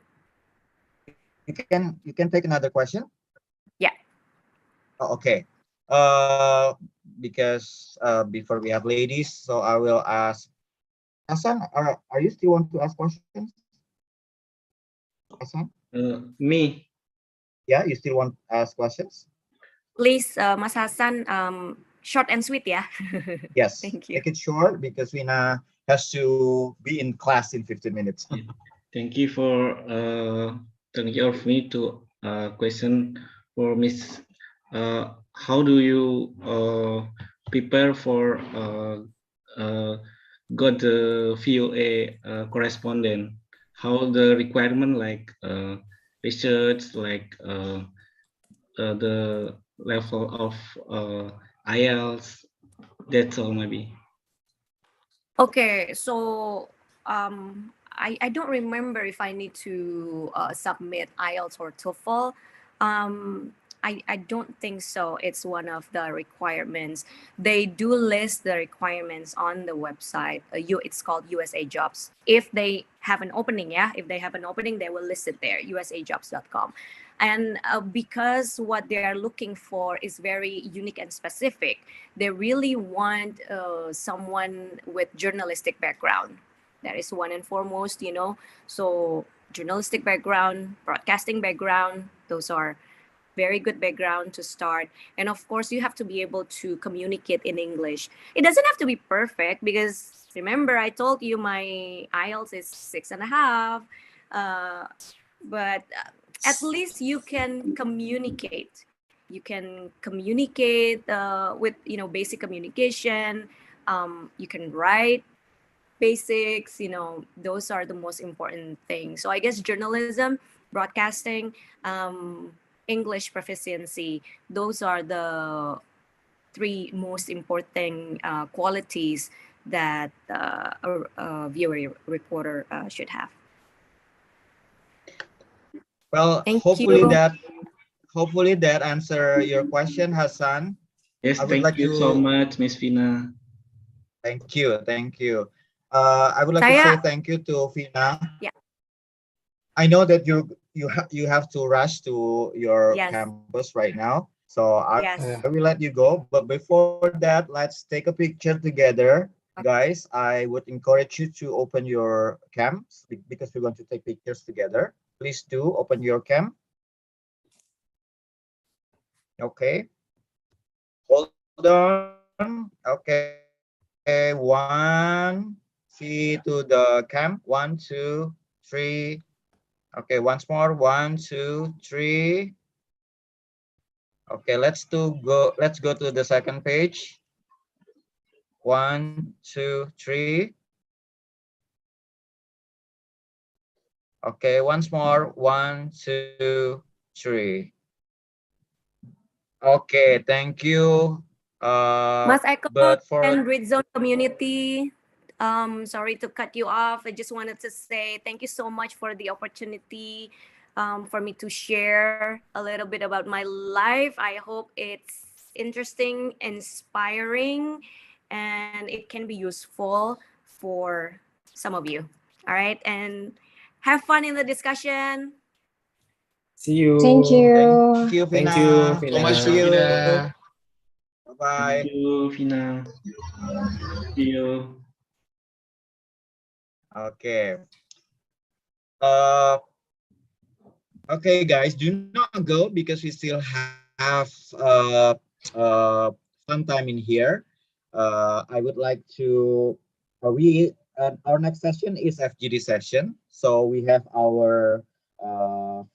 Speaker 2: You can take another question.
Speaker 8: Yeah.
Speaker 2: Oh, okay. Because before we have ladies, so I will ask Hasan. Are you still want to ask questions? Hasan?
Speaker 5: Me.
Speaker 2: Yeah, you still want to ask questions?
Speaker 8: Please, Mas Hasan, short and sweet, yeah.
Speaker 2: Yes.
Speaker 8: Thank you.
Speaker 2: Make it short because Vina has to be in class in 15 minutes.
Speaker 5: Thank you for turning of me to question for Miss. How do you prepare for got the VOA correspondent? How the requirement like research, like the level of IELTS? That's all maybe.
Speaker 8: Okay, so I don't remember if I need to submit IELTS or TOEFL. I don't think so. It's one of the requirements. They do list the requirements on the website. It's called USA Jobs. If they have an opening, yeah, if they have an opening, they will list it there, usajobs.com. And because what they are looking for is very unique and specific, they really want someone with journalistic background. That is one and foremost, you know. So journalistic background, broadcasting background, those are very good background to start. And of course, you have to be able to communicate in English. It doesn't have to be perfect because Remember, I told you my IELTS is 6.5, but at least you can communicate. You can communicate with basic communication. You can write basics. Those are the most important things. So I guess journalism, broadcasting, English proficiency, those are the three most important qualities that a VOA reporter should have.
Speaker 2: Well,
Speaker 8: Thank
Speaker 2: hopefully
Speaker 8: you.
Speaker 2: that answer your question, Hassan.
Speaker 5: Yes,
Speaker 2: I would
Speaker 5: thank
Speaker 2: like
Speaker 5: you so
Speaker 2: to
Speaker 5: much, Miss Vina.
Speaker 2: thank you. I would like to say thank you to Vina.
Speaker 8: Yeah.
Speaker 2: I know that you have to rush to your
Speaker 8: Yes.
Speaker 2: campus right now, so
Speaker 8: Yes.
Speaker 2: I will let you go. But before that, let's take a picture together, guys. I would encourage you to open your cams because we're going to take pictures together. Please do open your cam. Okay. Hold on. Okay. One. See to the cam. 1, 2, 3. Okay, once more. 1, 2, 3. Okay, let's go to the second page. 1, 2, 3. Okay, once more. 1, 2, 3. Okay, thank you.
Speaker 8: Mas Eko
Speaker 2: But for
Speaker 8: and Britzone community, sorry to cut you off. I just wanted to say thank you so much for the opportunity for me to share a little bit about my life. I hope it's interesting, inspiring, and it can be useful for some of you. All right, and have fun in the discussion.
Speaker 4: See you.
Speaker 1: Thank you.
Speaker 2: thank you, Vina.
Speaker 4: Thank you, Vina.
Speaker 2: So much to you.
Speaker 9: Vina.
Speaker 2: Bye.
Speaker 5: Thank you, Vina. See you.
Speaker 2: Okay. Uh, okay, guys, do not go because we still have fun time in here. I would like to our next session is FGD session. So we have our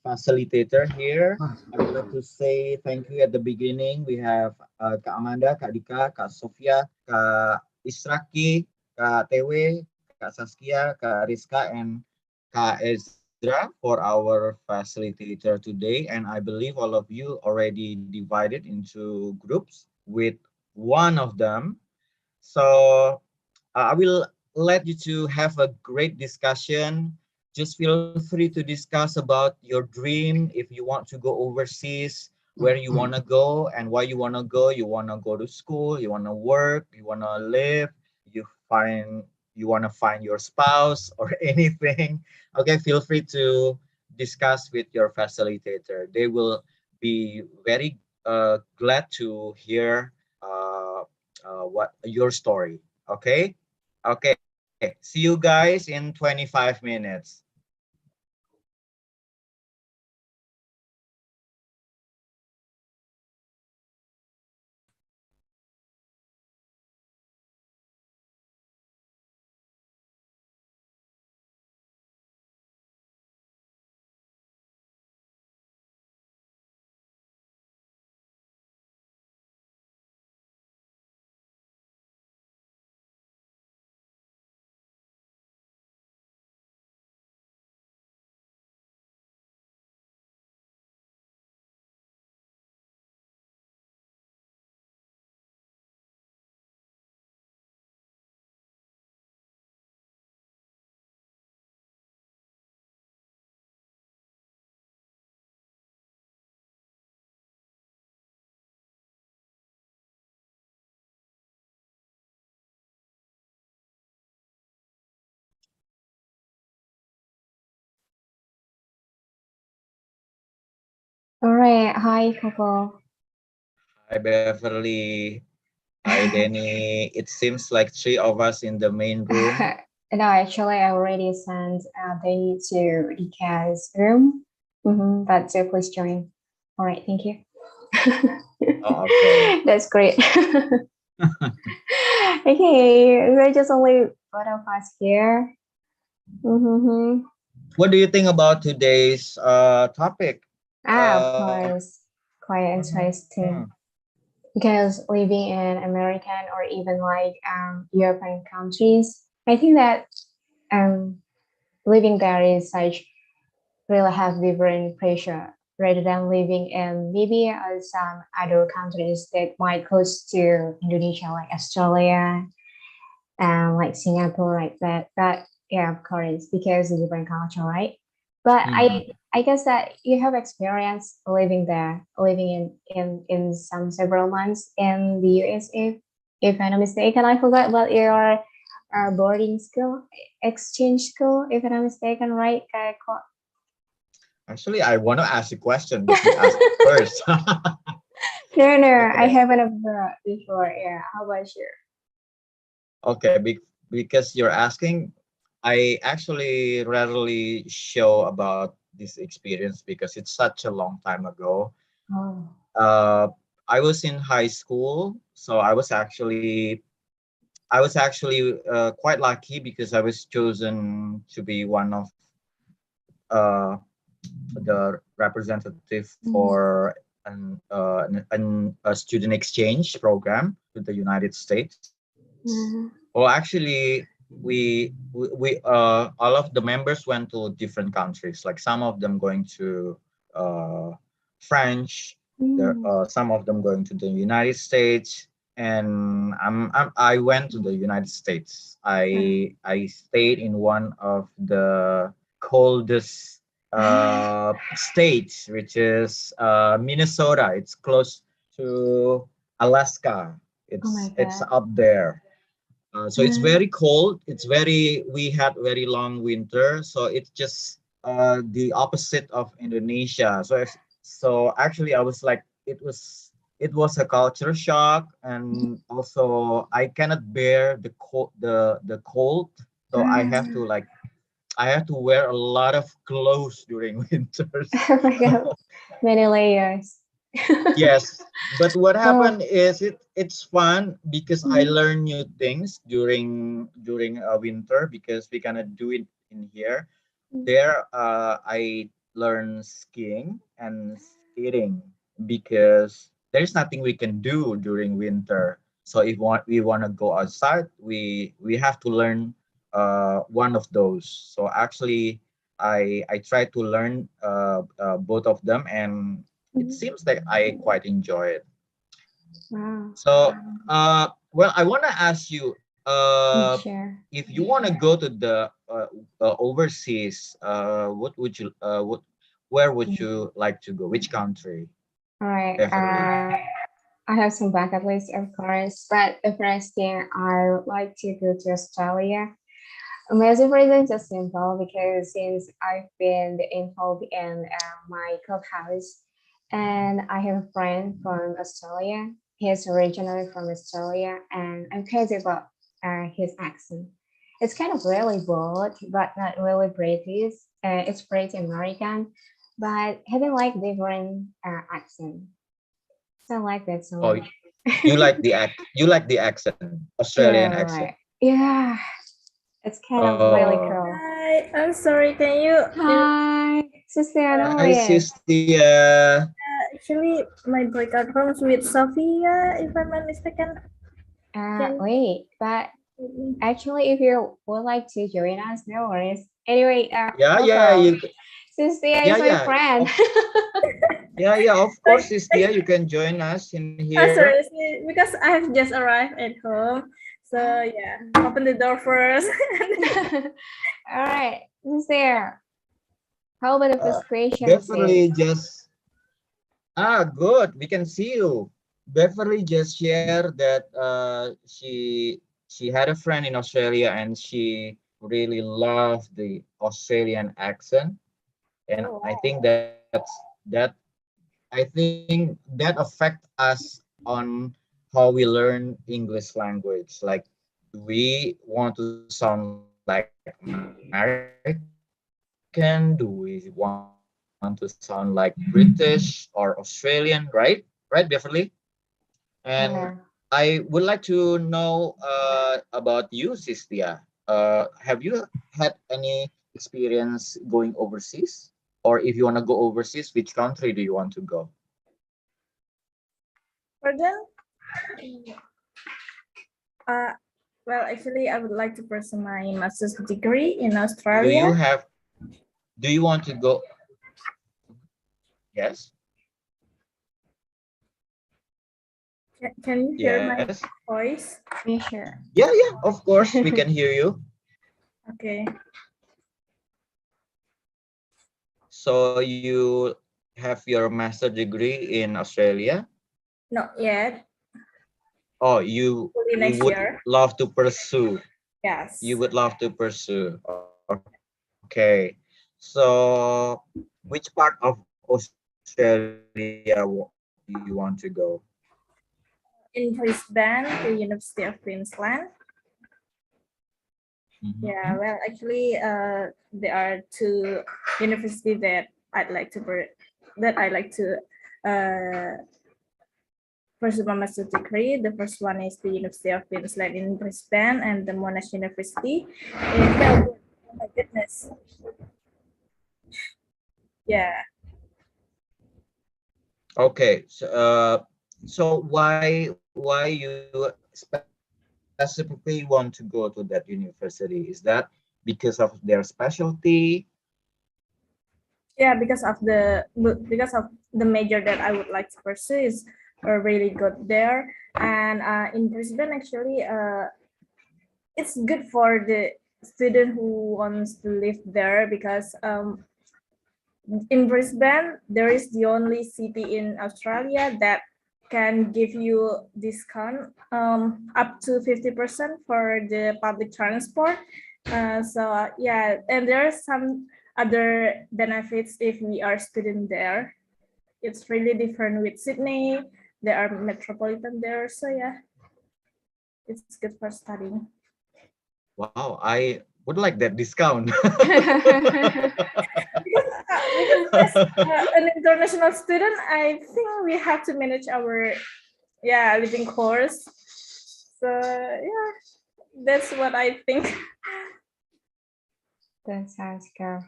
Speaker 2: facilitator here. I would like to say thank you at the beginning. We have Kak Amanda, Kak Dika, Kak Sofia, Kak Israki, Kak Tewe, Kak Saskia, Kak Rizka, and Kak Ezra for our facilitator today. And I believe all of you already divided into groups with one of them. So I will let you to have a great discussion. Just feel free to discuss about your dream. If you want to go overseas, where you want to go and why you want to go. You want to go to school, you want to work, you want to live, you want to find your spouse or anything. Okay, feel free to discuss with your facilitator. They will be very glad to hear what your story. Okay. Okay. See you guys in 25 minutes.
Speaker 1: All right. Hi, Coco.
Speaker 2: Hi, Beverly. Hi, Danny. It seems like three of us in the main room.
Speaker 1: No, actually, I already sent they to Dika's room. But please join. All right. Thank you.
Speaker 2: Oh, okay.
Speaker 1: That's great.
Speaker 9: Okay, we're just only both of us here. Mm-hmm.
Speaker 2: What do you think about today's topic?
Speaker 9: Of course, quite interesting.
Speaker 2: Hmm.
Speaker 9: Because living in American or even like European countries, I think that living there is such really have different pressure rather than living in maybe some other countries that might close to Indonesia, like Australia, like Singapore, like that. But yeah, of course, because it's different culture, right? But I guess that you have experience living there, living in some several months in the USA, if I'm not mistaken. I forgot about your boarding school, exchange school, if I'm not mistaken, right?
Speaker 2: Actually, I want to ask a question, but you ask first.
Speaker 9: No, I
Speaker 2: Okay.
Speaker 9: haven't abroad before. Yeah, how about you?
Speaker 2: Okay, because you're asking, I actually rarely show about this experience because it's such a long time ago.
Speaker 9: Oh.
Speaker 2: I was in high school, so I was actually quite lucky because I was chosen to be one of uh, the representative for a student exchange program with the United States. Well, actually, all of the members went to different countries. Like some of them going to uh, French, some of them going to the United States, and I went to the United States. I stayed in one of the coldest states, which is Minnesota. It's close to Alaska.
Speaker 9: Oh my
Speaker 2: It's
Speaker 9: God.
Speaker 2: up there. So it's very cold. We had very long winter. So it's just the opposite of Indonesia. So actually I was like, it was a culture shock, and also I cannot bear the cold. So I have to wear a lot of clothes during winters.
Speaker 9: Oh my God. Many layers.
Speaker 2: Yes, but what
Speaker 9: Oh.
Speaker 2: happened is it's fun because I learn new things during winter because we cannot do it in here. There, I learn skiing and skating because there's nothing we can do during winter. So if we want to go outside, we have to learn one of those. So actually, I try to learn both of them, and it seems like I quite enjoy it.
Speaker 9: Wow.
Speaker 2: So, well, I want to ask you,
Speaker 9: Sure.
Speaker 2: if you want to go to the overseas, what would you, where would you like to go? Which country?
Speaker 9: All right.
Speaker 2: Definitely.
Speaker 9: I have some bucket list, of course, but the first thing I would like to go to Australia. Amazing reason is just simple because since I've been involved in my clubhouse, and I have a friend from Australia. He's originally from Australia, and I'm crazy about his accent. It's kind of really bold, but not really British. It's pretty American, but having like different accent. So I like that so
Speaker 2: Oh,
Speaker 9: much.
Speaker 2: you like the accent, Australian
Speaker 9: Yeah,
Speaker 2: accent.
Speaker 9: right. Yeah, it's kind of really
Speaker 2: Oh,
Speaker 9: cool.
Speaker 6: Hi, I'm sorry. Can you?
Speaker 9: Hi, Susiana.
Speaker 2: hi, Sistia.
Speaker 6: Actually, my breakout rooms with Sophia, if I'm not mistaken.
Speaker 9: Wait, but actually, if you would like to join us, no worries. Anyway,
Speaker 2: Yeah, yeah,
Speaker 9: welcome. Cynthia
Speaker 2: yeah,
Speaker 9: is my
Speaker 2: yeah,
Speaker 9: friend.
Speaker 2: yeah. Of course, Sistia, you can join us in
Speaker 6: Oh,
Speaker 2: here.
Speaker 6: sorry, because I have just arrived at home. So yeah, open the door first.
Speaker 9: All right, Cynthia. How about the first question, sis?
Speaker 2: Definitely just good. We can see you. Beverly just shared that she had a friend in Australia and she really loved the Australian accent. And I think that affect us on how we learn English language. Like, do we want to sound like American? Do we want to sound like British or Australian? Right, Beverly? And
Speaker 9: Yeah.
Speaker 2: I would like to know about you, Sistia. Have you had any experience going overseas? Or if you want to go overseas, which country do you want to go?
Speaker 10: Pardon? Uh, well, actually, I would like to pursue my master's degree in Australia.
Speaker 2: Do you want to go? Yes.
Speaker 10: Can you hear my
Speaker 2: Yes.
Speaker 10: voice?
Speaker 9: Yeah, sure.
Speaker 2: Yeah, of course, we can hear you.
Speaker 10: Okay.
Speaker 2: So you have your master degree in Australia?
Speaker 10: Not yet.
Speaker 2: Oh, you
Speaker 10: Next
Speaker 2: would
Speaker 10: year.
Speaker 2: love to pursue.
Speaker 10: Yes.
Speaker 2: You would love to pursue. Okay. So which part of Australia do you want to go?
Speaker 10: In Brisbane, the University of Queensland. Yeah, well, actually, there are two universities that I'd like to pursue my master's degree. The first one is the University of Queensland in Brisbane and the Monash University in Melbourne. Oh my goodness. Yeah.
Speaker 2: Okay. So why you specifically want to go to that university? Is that because of their specialty?
Speaker 10: Yeah, because of the major that I would like to pursue is really good there. And in Brisbane, actually, it's good for the student who wants to live there because in Brisbane, there is the only city in Australia that can give you discount up to 50% for the public transport. So yeah, and there are some other benefits if we are student there. It's really different with Sydney. There are metropolitan there, so yeah, it's good for studying.
Speaker 2: Wow, I would like that discount.
Speaker 10: Because as an international student, I think we have to manage our living course. So yeah, that's what I think.
Speaker 9: That sounds good.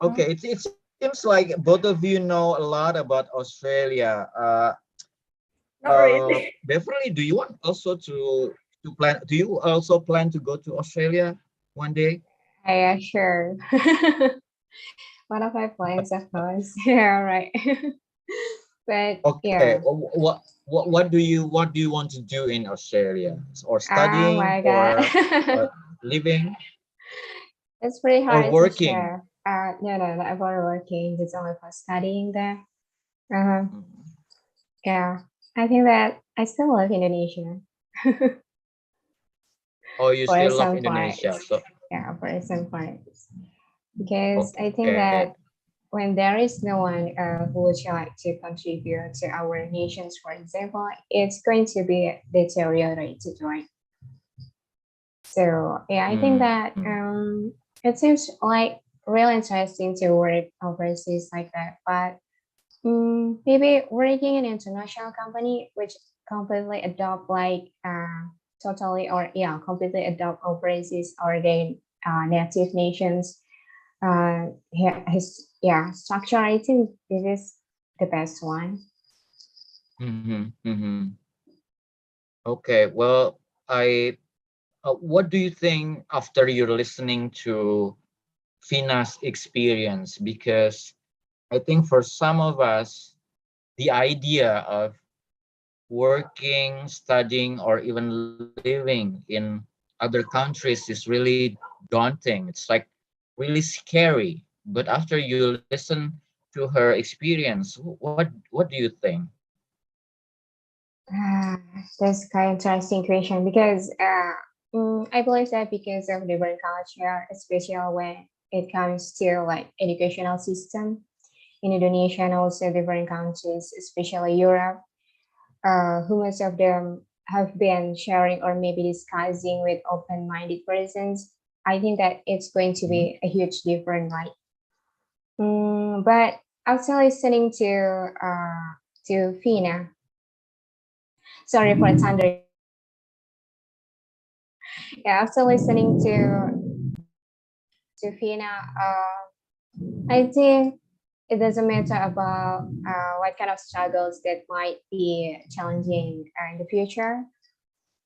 Speaker 2: Okay, it seems like both of you know a lot about Australia.
Speaker 10: Not really.
Speaker 2: Beverly, do you want also to plan? Do you also plan to go to Australia one day?
Speaker 9: Yeah, sure. One of my plans, of course. Yeah, right. But
Speaker 2: Okay,
Speaker 9: yeah.
Speaker 2: what do you want to do in Australia? Or
Speaker 9: Oh
Speaker 2: studying,
Speaker 9: my
Speaker 2: or
Speaker 9: God.
Speaker 2: living,
Speaker 9: It's pretty
Speaker 2: or
Speaker 9: hard to
Speaker 2: working?
Speaker 9: share. No, not for working. It's only for studying there. Yeah, I think that I still love Indonesia.
Speaker 2: Oh, you
Speaker 9: For
Speaker 2: still love
Speaker 9: some
Speaker 2: Indonesia,
Speaker 9: parts.
Speaker 2: so
Speaker 9: Yeah, for some parts. Because I think
Speaker 2: okay.
Speaker 9: that when there is no one who would like to contribute to our nations, for example, it's going to be deteriorated, right? So yeah, I think that it seems like really interesting to work overseas like that, but maybe working in an international company which completely adopt completely adopt overseas or their native nations structure. I think this is the best one.
Speaker 2: Okay, well, what do you think after you're listening to Vina's experience? Because I think for some of us, the idea of working, studying, or even living in other countries is really daunting. It's like really scary. But after you listen to her experience, what do you think?
Speaker 9: That's quite interesting question because I believe that because of different culture, especially when it comes to like educational system in Indonesia and also different countries, especially Europe, who most of them have been sharing or maybe discussing with open-minded persons, I think that it's going to be a huge difference, right? But after listening to Vina, Sorry for thunder. Yeah, after listening to Vina, I think it doesn't matter about what kind of struggles that might be challenging in the future,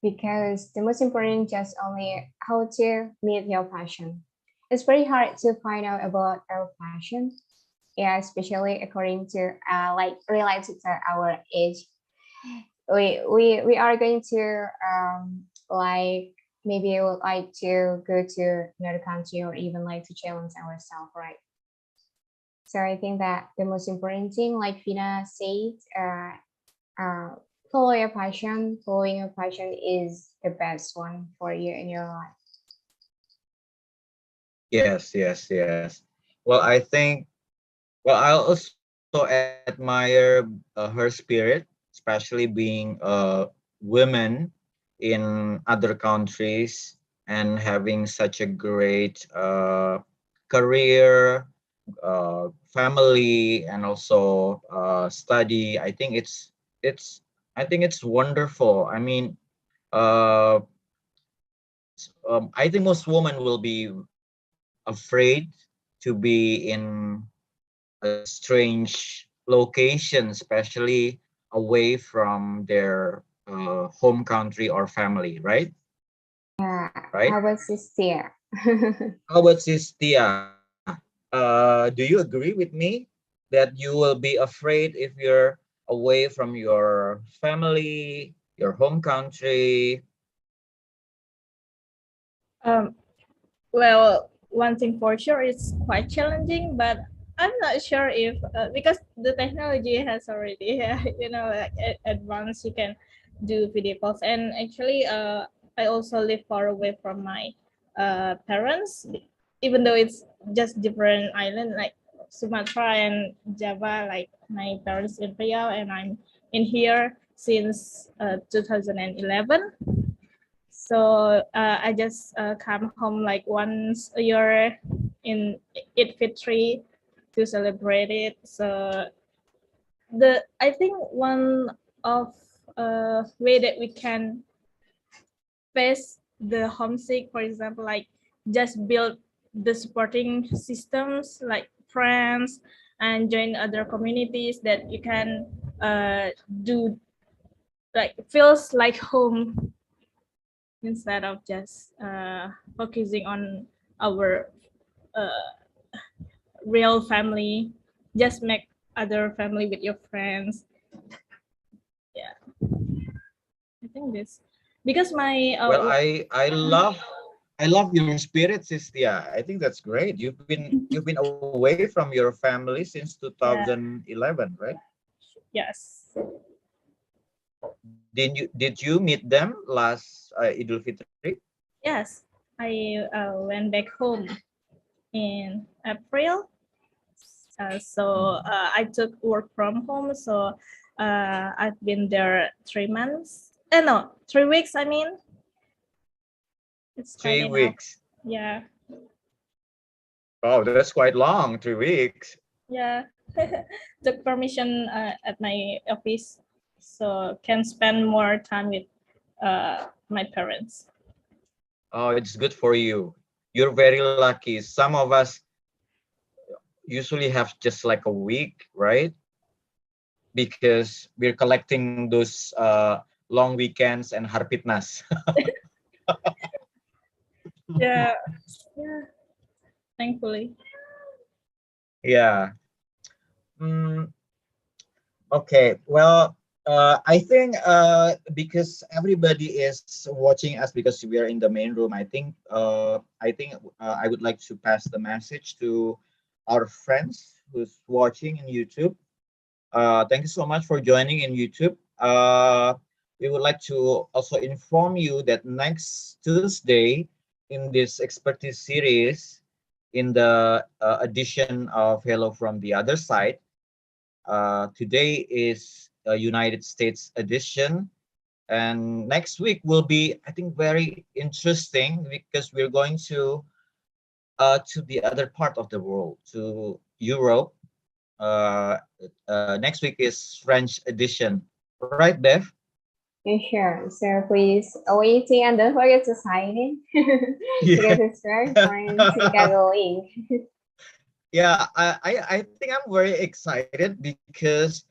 Speaker 9: because the most important just only how to meet your passion. It's very hard to find out about our passion, yeah, especially according to like related to our age. We are going to like maybe would like to go to another country or even like to challenge ourselves, right? So I think that the most important thing, like Vina said, follow your passion. Following your passion is the best one for you in your life.
Speaker 2: Yes, yes, yes. Well, I think, well, I also admire her spirit, especially being a woman in other countries and having such a great career, family, and also study. It's I think it's wonderful. I mean, uh, I think most women will be afraid to be in a strange location, especially away from their home country or family, right?
Speaker 9: Yeah,
Speaker 2: Right?
Speaker 9: how about sister?
Speaker 2: How about Sis Tia? Do you agree with me that you will be afraid if you're away from your family, your home country?
Speaker 10: Um, well, one thing for sure is quite challenging, but I'm not sure if because the technology has already like advanced. You can do video calls, and actually, I also live far away from my parents, even though it's just different island like Sumatra and Java. Like my parents in Riau, and I'm in here since 2011. So I just come home like once a year in Eid Fitri to celebrate it. So I think one of way that we can face the homesick, for example, like just build the supporting systems like friends and join other communities that you can do, like feels like home instead of just focusing on our uh, real family. Just make other family with your friends. Yeah, I think this because my
Speaker 2: Well, I love your spirit, Sistia. I think that's great. You've been away from your family since
Speaker 10: yeah,
Speaker 2: 2011, right?
Speaker 10: yes,
Speaker 2: Did you meet them last Idul Fitri?
Speaker 10: yes, I went back home in April. I took work from home, so I've been there 3 months. No, 3 weeks. I mean, it's quite
Speaker 2: Three
Speaker 10: enough.
Speaker 2: weeks.
Speaker 10: Yeah,
Speaker 2: Oh, that's quite long. 3 weeks.
Speaker 10: yeah. Took permission at my office, so can spend more time with my parents.
Speaker 2: Oh, it's good for you. You're very lucky. Some of us usually have just like a week, right? Because we're collecting those long weekends and harpitnas.
Speaker 10: Yeah, yeah. Thankfully.
Speaker 2: Yeah. Mm, okay. Well, I think because everybody is watching us because we are in the main room, I would like to pass the message to our friends who's watching in YouTube. Thank you so much for joining in YouTube. We would like to also inform you that next Tuesday in this expertise series, in the edition of Hello from the Other Side, today is a United States edition. And next week will be, I think, very interesting because we're going to the other part of the world, to Europe. uh, Next week is French edition, right, Dev?
Speaker 9: Yeah, sure. So please waiting and don't forget to sign in because it's very important to get the link.
Speaker 2: Yeah, I think I'm very excited because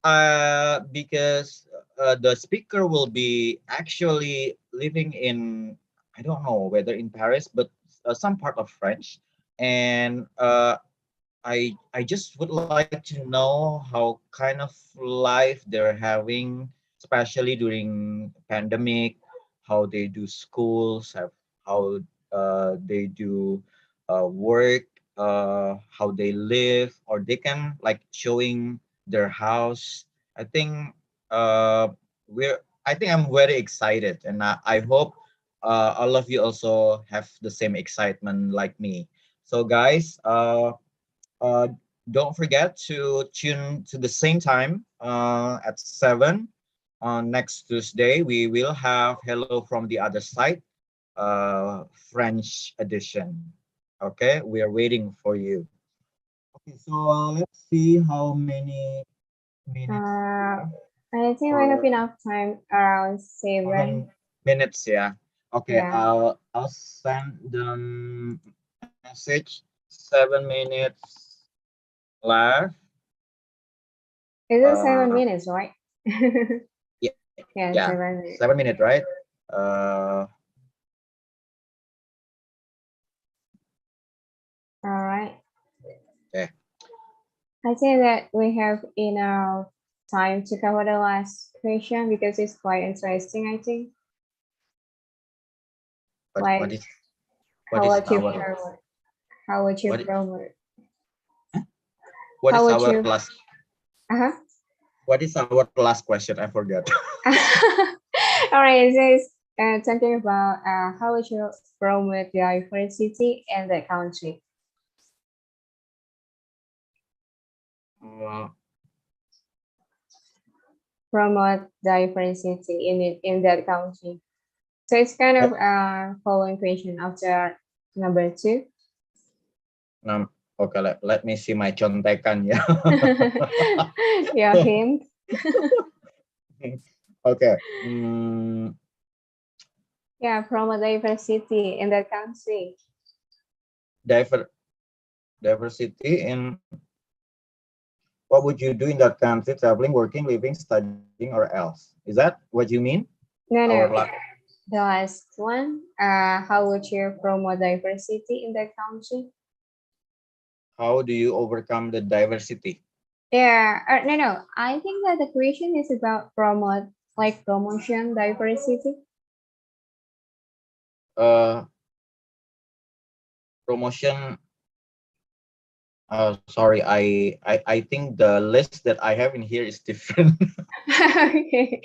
Speaker 2: the speaker will be actually living in, I don't know whether in Paris, but some part of French, and I just would like to know how kind of life they're having, especially during pandemic, how they do schools, how they do work, how they live, or they can like showing their house. I think uh, I think I'm very excited, and I hope all of you also have the same excitement like me. So guys, uh, don't forget to tune to the same time at 7 on next Tuesday. We will have Hello from the Other Side, French edition. Okay, we are waiting for you. Okay, so let's see how many minutes
Speaker 9: I think we have
Speaker 2: or
Speaker 9: enough time around 7.
Speaker 2: 7 minutes. Yeah. Okay,
Speaker 9: Yeah.
Speaker 2: I'll send them message. 7 minutes left.
Speaker 9: Is it 7
Speaker 2: Uh,
Speaker 9: minutes, right?
Speaker 2: yeah,
Speaker 9: Yeah,
Speaker 2: yeah,
Speaker 9: 7 minutes.
Speaker 2: 7 minutes, right? Uh,
Speaker 9: All right.
Speaker 2: okay.
Speaker 9: I think that we have enough time to cover the last question because it's quite interesting, I think.
Speaker 2: What
Speaker 9: Like,
Speaker 2: is
Speaker 9: how would you
Speaker 2: our
Speaker 9: promote? How would you
Speaker 2: what
Speaker 9: promote?
Speaker 2: what
Speaker 9: How
Speaker 2: is
Speaker 9: would
Speaker 2: our
Speaker 9: you?
Speaker 2: last
Speaker 9: Uh-huh.
Speaker 2: what is our last question? I forgot.
Speaker 9: All right, this is talking about how would you promote diversity in the country?
Speaker 2: Uh,
Speaker 9: Promote diversity in that country. So it's kind of following question after number 2.
Speaker 2: okay, let me see my contekan ya.
Speaker 9: Your hint.
Speaker 2: Okay.
Speaker 9: Yeah, promote diversity in that country.
Speaker 2: Diversity in what would you do in that country? Traveling, working, living, studying, or else? Is that what you mean?
Speaker 9: No,
Speaker 2: Our
Speaker 9: no. The last one. How would you promote diversity in that country?
Speaker 2: How do you overcome the diversity?
Speaker 9: Yeah, no. I think that the question is about promotion diversity.
Speaker 2: Promotion. Sorry, I think the list that I have in here is different.
Speaker 9: Okay,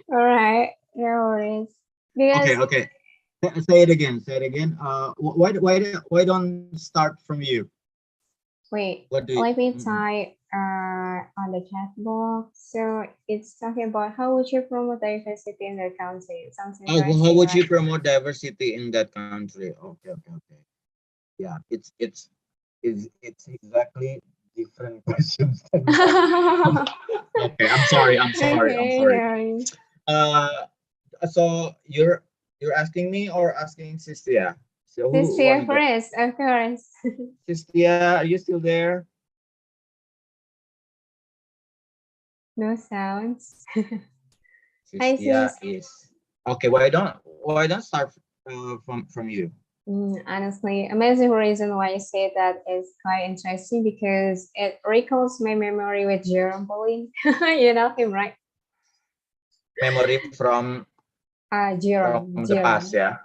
Speaker 9: all right, no worries. Because
Speaker 2: Okay. Say it again. Say it again. Why don't start from you?
Speaker 9: wait,
Speaker 2: What do you?
Speaker 9: let me type on the chat box. So it's talking about how would you promote diversity in the country? Sounds
Speaker 2: Oh,
Speaker 9: interesting,
Speaker 2: how would you
Speaker 9: right?
Speaker 2: promote diversity in that country? Okay. Yeah, it's exactly different questions. Okay, I'm sorry.
Speaker 9: Okay, yeah.
Speaker 2: So you're asking me or asking Sistia? So
Speaker 9: This
Speaker 2: who
Speaker 9: year
Speaker 2: wanna go?
Speaker 9: first, of course.
Speaker 2: Sistia, are you still there?
Speaker 9: No sounds. Hi,
Speaker 2: Sistia
Speaker 9: sis.
Speaker 2: is okay. Why don't start from you?
Speaker 9: Honestly, amazing reason why I say that is quite interesting because it recalls my memory with Jerome Pauline. You know him, right?
Speaker 2: Memory from
Speaker 9: Jerome,
Speaker 2: the past,
Speaker 9: Jerome.
Speaker 2: yeah.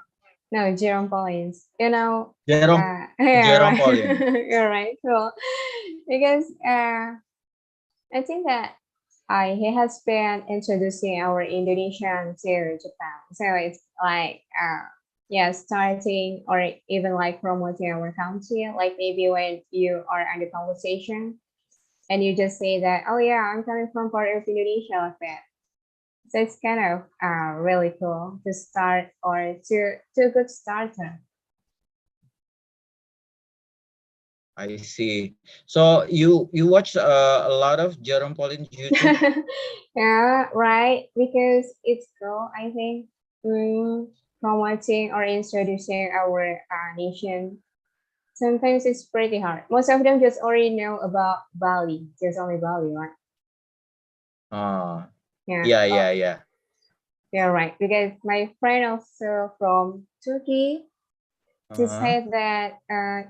Speaker 9: No, Jerome Pauline. You know, yeah,
Speaker 2: Jerome
Speaker 9: right.
Speaker 2: Pauline.
Speaker 9: You're right. Cool. Because I think that he has been introducing our Indonesian to Japan. So it's like yeah, starting or even like promoting our country. Like maybe when you are on the conversation and you just say that, oh yeah, I'm coming from part of Indonesia like that. So it's kind of really cool to start or to a good starter.
Speaker 2: I see. So you watch a lot of Jerome Pauline's YouTube?
Speaker 9: Yeah, right. Because it's cool, I think, promoting or introducing our nation. Sometimes it's pretty hard. Most of them just already know about Bali, just only Bali, right?
Speaker 2: Uh,
Speaker 9: Yeah.
Speaker 2: yeah,
Speaker 9: Oh,
Speaker 2: yeah, yeah.
Speaker 9: yeah, right. Because my friend also from Turkey, she
Speaker 2: Uh-huh.
Speaker 9: said that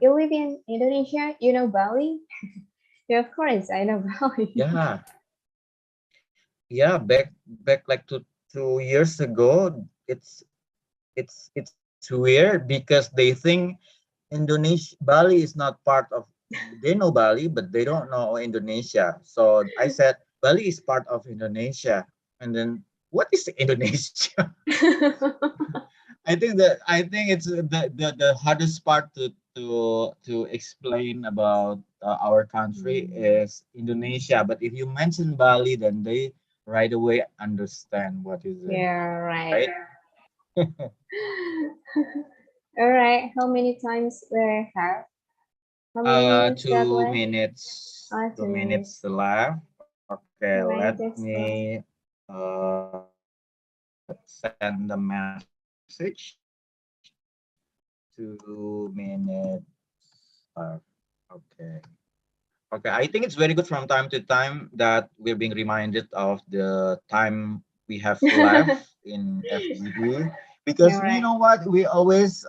Speaker 9: you live in Indonesia, you know Bali? Yeah, of course, I know Bali.
Speaker 2: Yeah, yeah. Back like 2 years ago, it's weird because they think Indonesia Bali is not part of. They know Bali, but they don't know Indonesia. So I said Bali is part of Indonesia, and then what is Indonesia? I think it's the hardest part to explain about our country is Indonesia. But if you mention Bali, then they right away understand what is it,
Speaker 9: Yeah, right.
Speaker 2: right?
Speaker 9: All right. How many times we have? How many minutes that
Speaker 2: Two
Speaker 9: way?
Speaker 2: minutes, two
Speaker 9: 2 minutes.
Speaker 2: minutes left. Okay,
Speaker 9: All
Speaker 2: let
Speaker 9: right, that's good.
Speaker 2: me send the message. 2 minutes. Okay. Okay, I think it's very good from time to time that we're being reminded of the time we have left in FGD,
Speaker 9: Yeah,
Speaker 2: because you
Speaker 9: right.
Speaker 2: know what, we always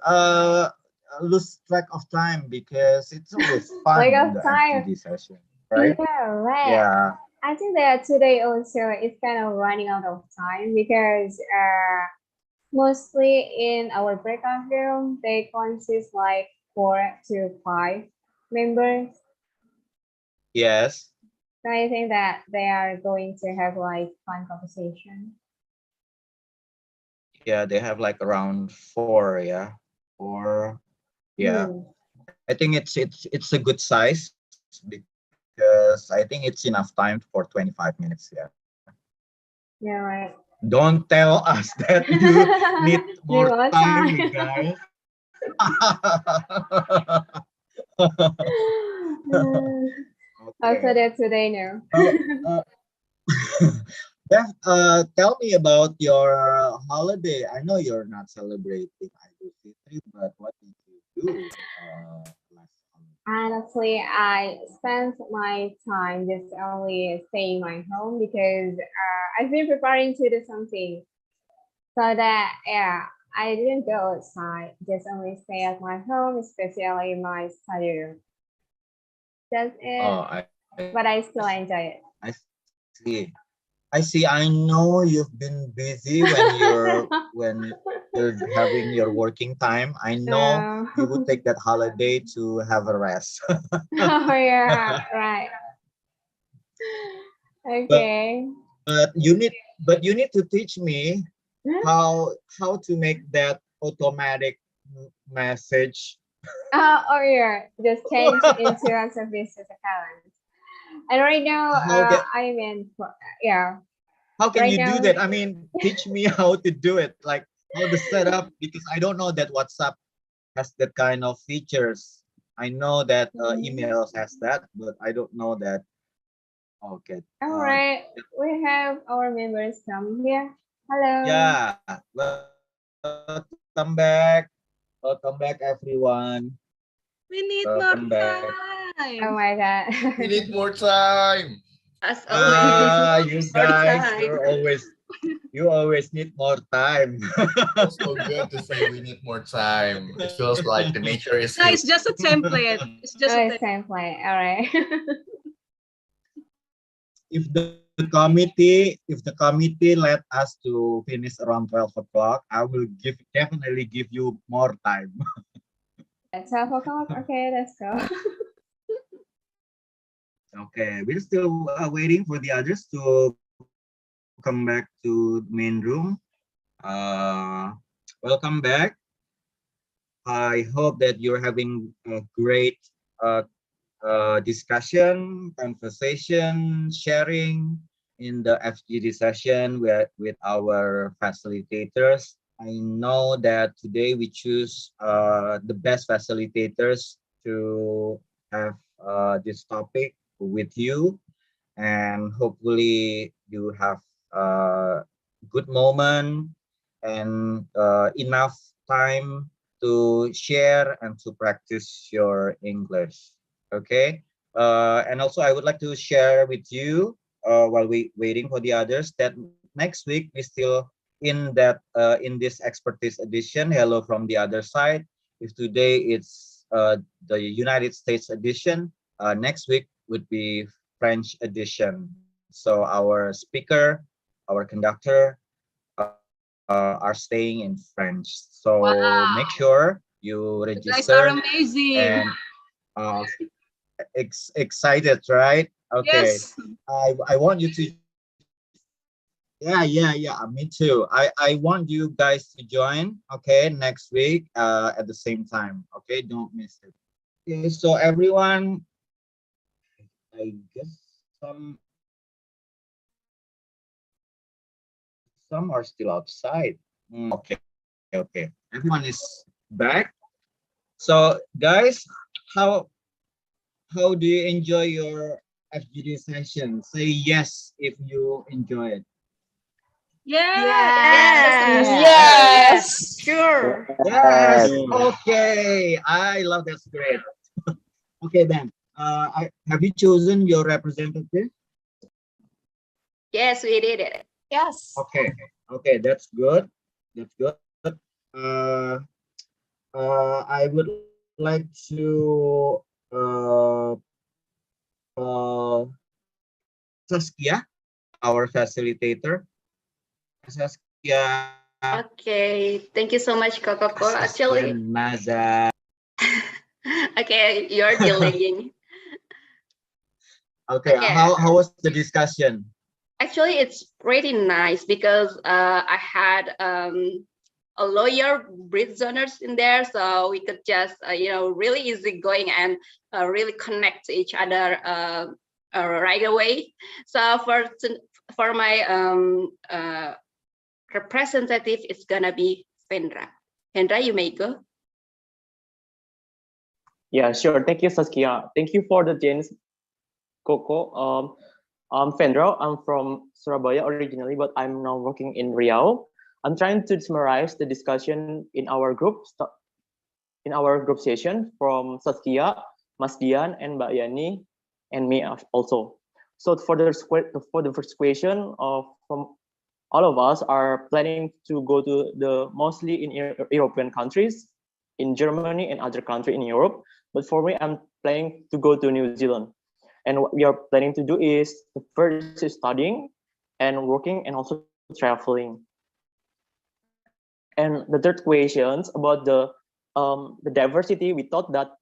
Speaker 2: lose track of time because it's always
Speaker 9: Like
Speaker 2: fun in
Speaker 9: of
Speaker 2: the
Speaker 9: time.
Speaker 2: FGD session, right?
Speaker 9: Yeah, right.
Speaker 2: Yeah,
Speaker 9: I think that today also it's kind of running out of time because mostly in our breakout room they consist like 4 to 5 members.
Speaker 2: yes,
Speaker 9: So I think that they are going to have like fun conversation.
Speaker 2: yeah, they have like around four, yeah, four, yeah.
Speaker 9: Hmm.
Speaker 2: I think it's a good size because I think it's enough time for 25 minutes, yeah.
Speaker 9: Yeah, right.
Speaker 2: Don't tell us that you need
Speaker 9: Need
Speaker 2: more
Speaker 9: more
Speaker 2: time,
Speaker 9: time.
Speaker 2: you guys.
Speaker 9: Also
Speaker 2: Okay.
Speaker 9: that today now.
Speaker 2: Well, Beth, tell me about your holiday. I know you're not celebrating Idul Fitri, but what did you do last holiday?
Speaker 9: Honestly, I spent my time just only staying my home because I've been preparing to do something. So that, yeah, I didn't go outside, just only stay at my home, especially my study room. That's it,
Speaker 2: Oh,
Speaker 9: but I still enjoy
Speaker 2: I see. I see. I know you've been busy when
Speaker 9: it.
Speaker 2: you're having your working time. I know
Speaker 9: No.
Speaker 2: you would take that holiday to have a rest.
Speaker 9: Oh, yeah, right.
Speaker 2: but
Speaker 9: Okay.
Speaker 2: but you need to teach me how to make that automatic message.
Speaker 9: Oh, yeah, just change into as a business account. And right now,
Speaker 2: How can
Speaker 9: I'm in, yeah,
Speaker 2: how can
Speaker 9: right
Speaker 2: you do
Speaker 9: now,
Speaker 2: that? I mean, teach me how to do it, like how to set up, because I don't know that WhatsApp has that kind of features. I know that
Speaker 9: mhm.
Speaker 2: emails has that, but I don't know that. Okay.
Speaker 9: All right, we have our members come here. Hello.
Speaker 2: Yeah. Welcome back. Welcome back, everyone.
Speaker 11: We need more
Speaker 2: Welcome back.
Speaker 9: Oh
Speaker 11: time.
Speaker 9: my God.
Speaker 12: We need more time.
Speaker 11: As always,
Speaker 2: You
Speaker 11: more
Speaker 2: guys,
Speaker 11: time.
Speaker 2: you always need more time.
Speaker 12: Feels so good to say we need more time. It feels like the nature is
Speaker 11: No,
Speaker 12: healing.
Speaker 11: it's just a template. It's just
Speaker 9: Oh,
Speaker 11: a
Speaker 9: it's
Speaker 11: template.
Speaker 9: time play. All right.
Speaker 2: If the committee let us to finish around 12 o'clock, I will definitely give you more time.
Speaker 9: At 12 o'clock. Okay, let's go.
Speaker 2: Okay, we're still waiting for the others to come back to the main room. Uh, Welcome back. I hope that you're having a great uh, discussion, conversation, sharing in the FGD session with our facilitators. I know that today we choose the best facilitators to have this topic with you, and hopefully you have a good moment and enough time to share and to practice your English. Okay. And also I would like to share with you while we waiting for the others that next week we still in this expertise edition. Hello from the other side. If today it's the United States edition, next week would be French edition. So our speaker, our conductor are staying in French. So make
Speaker 11: Wow.
Speaker 2: sure you
Speaker 11: You guys are
Speaker 2: register
Speaker 11: amazing.
Speaker 2: and uh, excited, right? Okay.
Speaker 11: Yes.
Speaker 2: I want you to yeah, me too. I want you guys to join, okay, next week at the same time. Okay, don't miss it. Okay, so everyone, I guess some are still outside. Okay, okay. Everyone is back. So guys, how do you enjoy your FGD session? Say yes if you enjoy it.
Speaker 11: Yes.
Speaker 7: Yes.
Speaker 11: Sure.
Speaker 2: Yes.
Speaker 5: Sure.
Speaker 2: Okay. I love that spirit. Okay then. Have you chosen your representative?
Speaker 11: Yes, we did it.
Speaker 7: Yes.
Speaker 2: Okay. Okay, that's good. That's good. Uh, I would like to Saskia, our facilitator. Saskia.
Speaker 11: Okay. Thank you so much, Kokoko.
Speaker 2: Saskia
Speaker 11: Actually,
Speaker 2: Maza.
Speaker 11: okay, you're delaying.
Speaker 2: Okay.
Speaker 11: Okay.
Speaker 2: How was the discussion?
Speaker 11: Actually, it's pretty nice because I had a lawyer Britzoners in there, so we could just really easy going and really connect to each other right away. So for my representative, it's gonna be Vendra. Vendra, you may go.
Speaker 13: Yeah, sure. Thank you, Saskia. Thank you for the chance, Coco. I'm Fendro. I'm from Surabaya originally, but I'm now working in Riau. I'm trying to summarize the discussion in our group session from Saskia, Mas Dian, and Mbak Yani, and me also. So for the first question from all of us are planning to go to the mostly in European countries, in Germany and other countries in Europe. But for me, I'm planning to go to New Zealand. And what we are planning to do is the first is studying and working and also traveling. And the third questions about the diversity, we thought that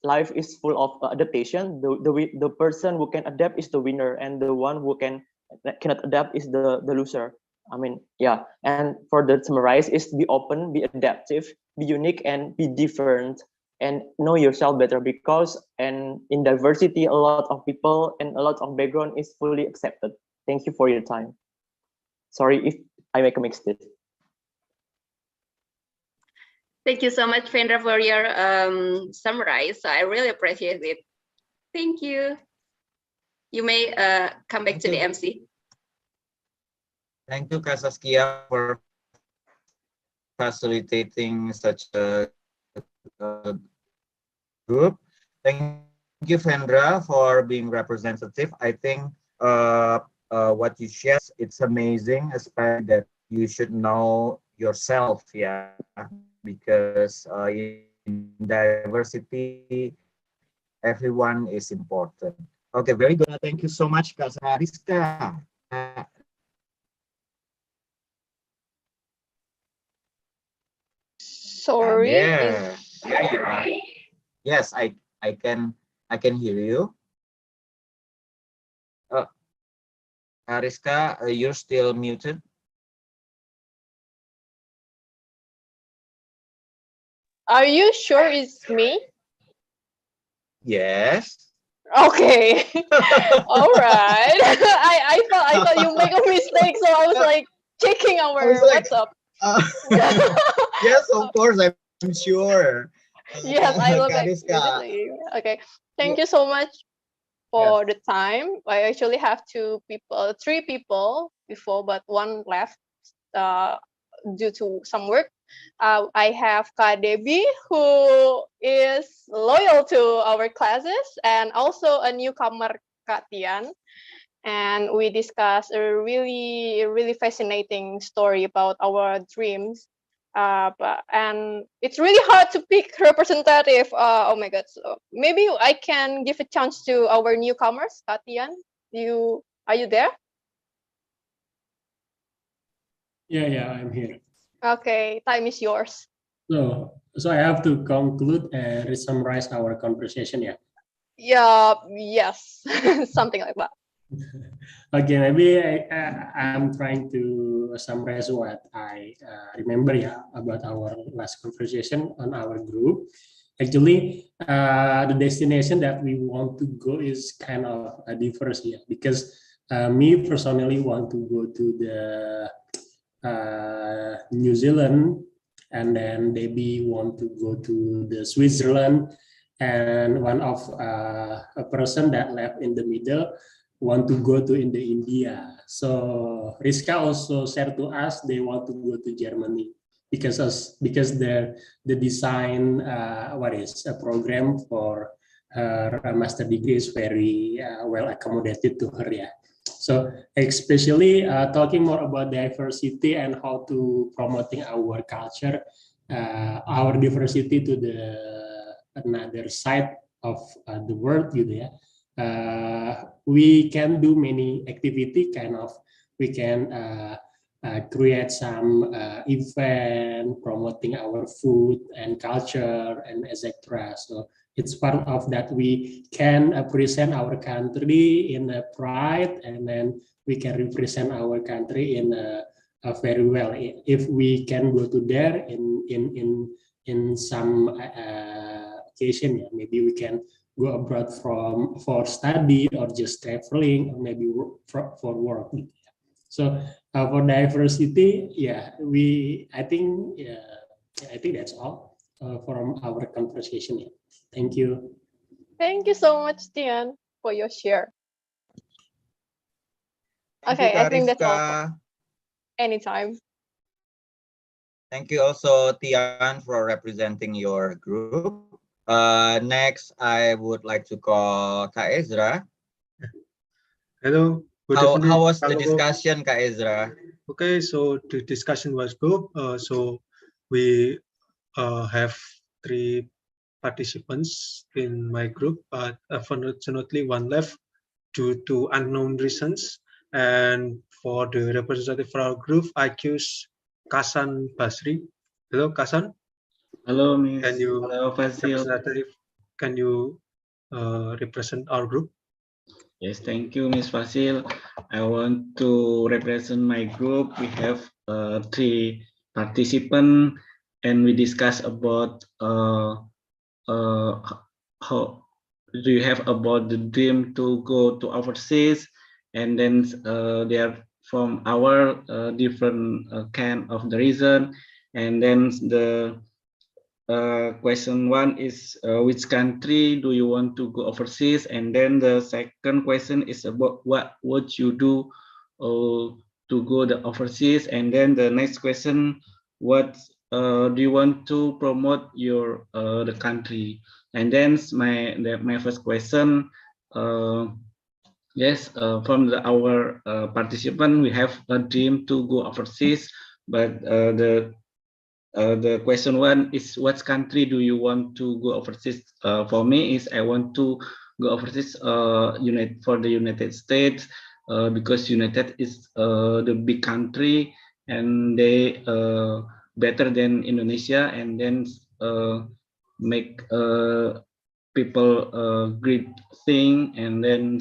Speaker 13: life is full of adaptation. The person who can adapt is the winner, and the one who cannot adapt is the loser. I mean, yeah. And for the summarize is be open, be adaptive, be unique, and be different, and know yourself better, because and in diversity, a lot of people and a lot of background is fully accepted. Thank you for your time. Sorry if I make a mistake.
Speaker 11: Thank you so much, Vendra, for your summarize. So I really appreciate it. Thank you. You may come back to the MC.
Speaker 2: Thank you, Kak Saskia, for facilitating such a group. Thank you, Vendra, for being representative. I think what you shared, it's amazing, especially that you should know yourself, yeah, because in diversity, everyone is important. Okay, very good. Thank you so much, Kak Rizka.
Speaker 9: Sorry.
Speaker 2: Yeah. Yes, I can hear you. Ariska, you're still muted.
Speaker 9: Are you sure it's me?
Speaker 2: Yes.
Speaker 9: Okay. All right. I thought you make a mistake, so I was like checking our
Speaker 2: I was like,
Speaker 9: WhatsApp.
Speaker 2: yes, of course, I'm sure.
Speaker 14: Yes, I love
Speaker 2: Kak
Speaker 14: like
Speaker 2: Rizka.
Speaker 14: okay. Thank you so much for the time. I actually have three people before, but one left due to some work. I have Kak Debbie, who is loyal to our classes, and also a newcomer, Kak Tian. And we discussed a really fascinating story about our dreams. And it's really hard to pick representative. Oh my God! So maybe I can give a chance to our newcomers, Kak Tian. Are you there?
Speaker 3: Yeah, I'm here.
Speaker 14: Okay, time is yours.
Speaker 3: So I have to conclude and summarize our conversation, yeah.
Speaker 14: Yeah, yes, something like that.
Speaker 3: Okay, maybe I'm trying to summarize what I remember, yeah, about our last conversation on our group. Actually, the destination that we want to go is kind of diverse, yeah, because me personally want to go to the New Zealand, and then Debbie want to go to the Switzerland, and one of a person that left in the middle want to go to India. So Rizka also shared to us they want to go to Germany because the design a program for her master degree is very well accommodated to her, yeah. So especially talking more about diversity and how to promoting our culture, our diversity to the another side of the world, gitu ya. We can do many activity, kind of. We can create some event promoting our food and culture and etc. So it's part of that we can present our country in a pride, and then we can represent our country in a very well. If we can go to there in some occasion, yeah, maybe we can go abroad for study or just traveling, or maybe for work. So for diversity, yeah, I think that's all from our conversation. Yeah. Thank you.
Speaker 14: Thank you so much, Tian, for your share. Okay, I think that's all. Anytime.
Speaker 2: Thank you also, Tian, for representing your group. Next, I would like to call Kak Ezra.
Speaker 15: Hello.
Speaker 2: How was the discussion, Kak Ezra?
Speaker 15: Okay, so the discussion was good. So we have 3 participants in my group, but unfortunately one left due to unknown reasons. And for the representative for our group, I choose Kasan Basri. Hello, Kasan.
Speaker 5: Hello, Miss.
Speaker 15: Can you,
Speaker 5: Hello, Fasil.
Speaker 15: Can you represent our group?
Speaker 5: Yes, thank you, Miss Fasil. I want to represent my group. We have 3 participants, and we discuss about how do you have about the dream to go to overseas, and then they are from our different kind of the reason, and then the question 1 is which country do you want to go overseas, and then the second question is about what you do to go the overseas, and then the next question, what do you want to promote your the country. And then my first question, yes, from our participant, we have a dream to go overseas, but the question 1 is what country do you want to go overseas? For me is I want to go overseas for the United States, because United is the big country, and they better than Indonesia, and then make people great thing, and then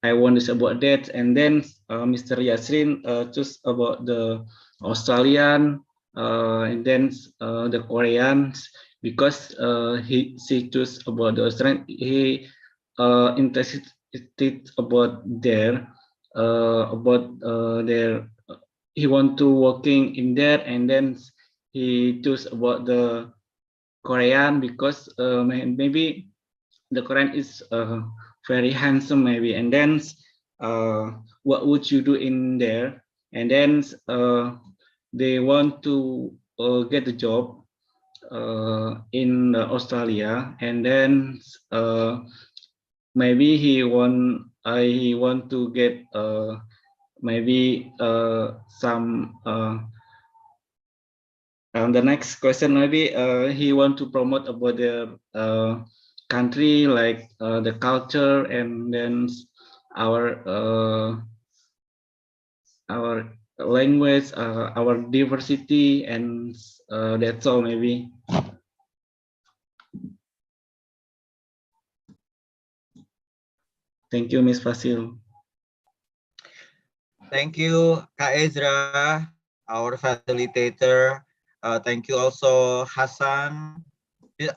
Speaker 5: I want to about that. And then Mr. Yasrin choose about the Australian, and then the Koreans, because she choose about the Australian. He interested about their he want to working in there, and then he choose about the Korean because maybe the Korean is very handsome maybe, and then what would you do in there? And then they want to get a job in Australia, and then maybe he want to get maybe some the next question, maybe he want to promote about the country, like the culture, and then our language, our diversity, and that's all maybe. Thank you, Miss Fasil.
Speaker 2: Thank you, Kak Ezra, our facilitator. Thank you also, Hassan.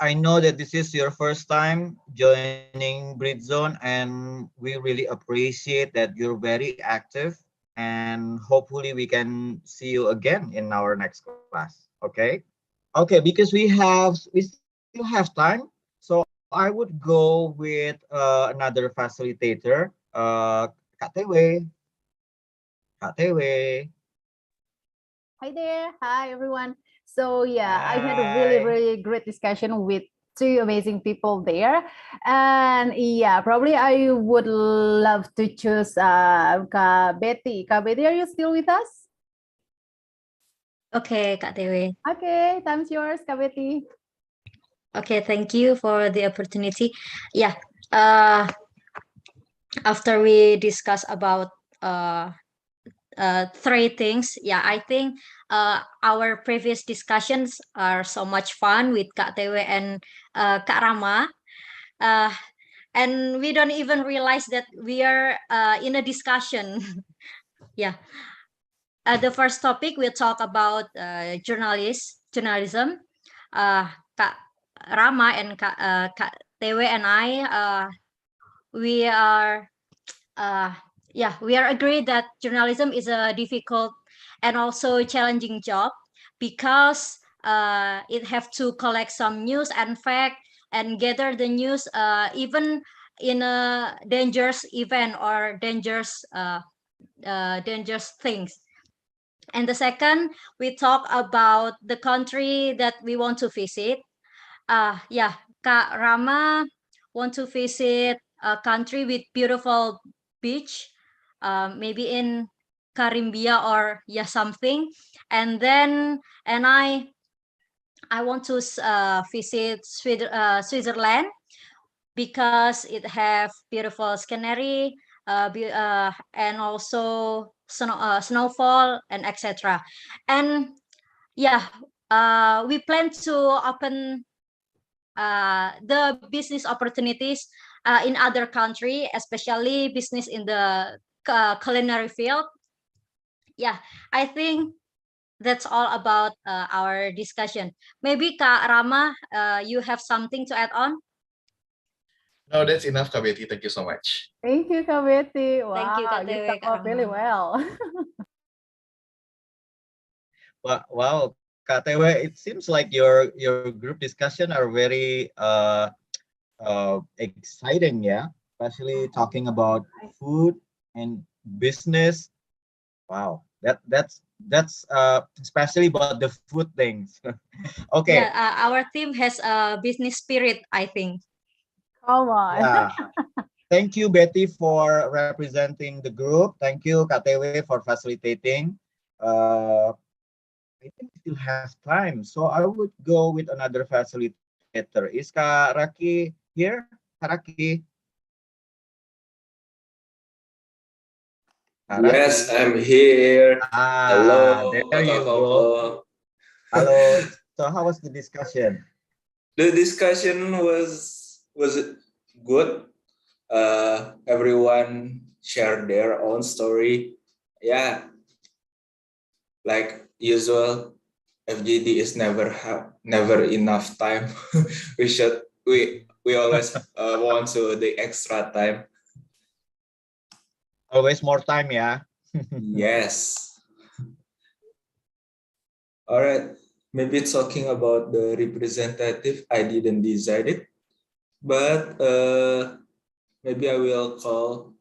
Speaker 2: I know that this is your first time joining Britzone, and we really appreciate that you're very active. And hopefully we can see you again in our next class. Okay. Okay, because we still have time, so I would go with another facilitator, Kak Tewe. Kak Tewe.
Speaker 16: Hi there. Hi, everyone. So yeah, I had a really, really great discussion with two amazing people there. And yeah, probably I would love to choose Kak Betty. Kak Betty, are you still with us?
Speaker 1: Okay, Kak Tewe.
Speaker 16: Okay, time's yours, Kak Betty.
Speaker 1: Okay, thank you for the opportunity. Yeah, after we discuss about three things, yeah, I think our previous discussions are so much fun with Kak Tewe and Kak Rama. And we don't even realize that we are in a discussion. Yeah. The first topic we'll talk about journalism. Kak Rama and Kak Tewe and I, we are we are agreed that journalism is a difficult and also challenging job because it have to collect some news and fact and gather the news even in a dangerous event or dangerous things. And the second, we talk about the country that we want to visit. Kak Rama want to visit a country with beautiful beach, maybe in Carimbia or something. And then, I want to visit Switzerland because it have beautiful scenery, and also snowfall and etc. And we plan to open the business opportunities in other country, especially business in the culinary field. Yeah, I think that's all about our discussion. Maybe Kak Rama, you have something to add on?
Speaker 12: No, that's enough, Kak Betty. Thank you so much.
Speaker 16: Thank you, Kak Betty. Wow,
Speaker 1: Thank you, Kak
Speaker 16: you
Speaker 1: Tewe,
Speaker 16: sum up really well.
Speaker 2: Wow, Kak Tewe, it seems like your group discussion are very exciting, yeah. Especially talking about food and business. Wow, that's especially about the food things. Okay.
Speaker 1: Yeah, our team has a business spirit, I think.
Speaker 16: Come on.
Speaker 2: Yeah. Thank you, Betty, for representing the group. Thank you, Kak Tewe, for facilitating. I think we still have time, so I would go with another facilitator. Is Kak Raki here? Kak Raki?
Speaker 17: Yes, I'm here. Hello.
Speaker 2: There you go. Hello. So how was the discussion?
Speaker 17: The discussion was good. Everyone shared their own story. Yeah, like usual, FGD is never enough time. we always want to the extra time.
Speaker 2: Always more time, yeah.
Speaker 17: Yes. All right. maybe talking about the representative, I didn't decide it, but maybe I will call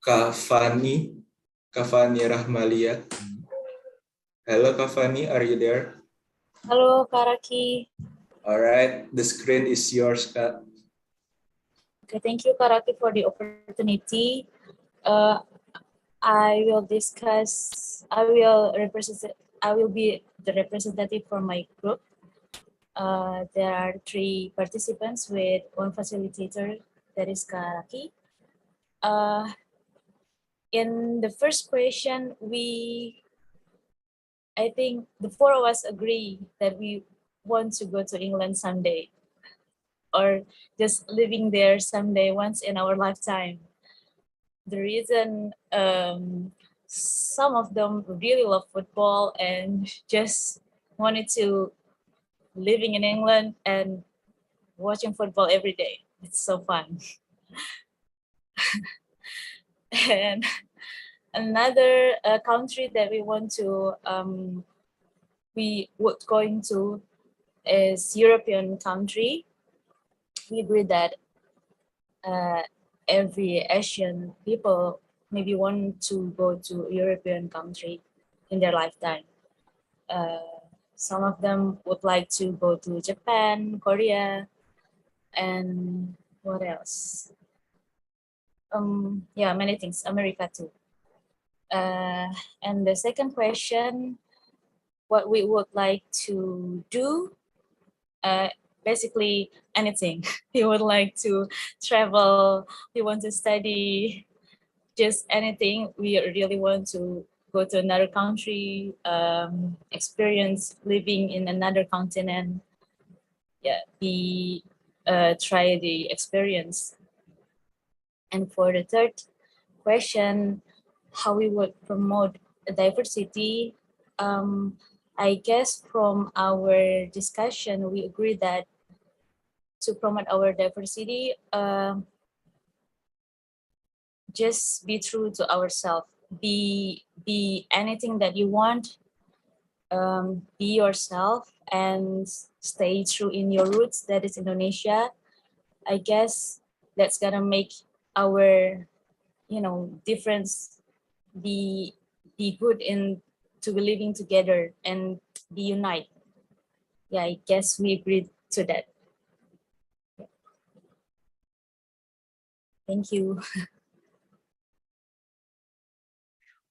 Speaker 17: Kafani Rahmalia. Hello, Kafani, are you there?
Speaker 18: Hello, Karaki.
Speaker 17: All right, the screen is yours, Kak.
Speaker 18: Okay, thank you, Karaki, for the opportunity. I will discuss. I will be the representative for my group. There are 3 participants with 1 facilitator, that is Karaki. In the first question, I think the 4 of us agree that we want to go to England someday, or just living there someday once in our lifetime. The reason some of them really love football and just wanted to living in England and watching football every day. It's so fun. And another country that we want to we would going to is European country. We agree that every Asian people maybe want to go to European country in their lifetime. Some of them would like to go to Japan, Korea, and what else? Yeah, many things, America too. And the second question, what we would like to do, basically anything. We would like to travel, we want to study, just anything. We really want to go to another country, experience living in another continent. Yeah, try the experience. And for the third question, how we would promote diversity, I guess from our discussion, we agree that to promote our diversity, just be true to ourselves. Be anything that you want. Be yourself and stay true in your roots. That is Indonesia. I guess that's gonna make our, difference be good in to be living together and be unite. Yeah, I guess we agree to that. Thank you.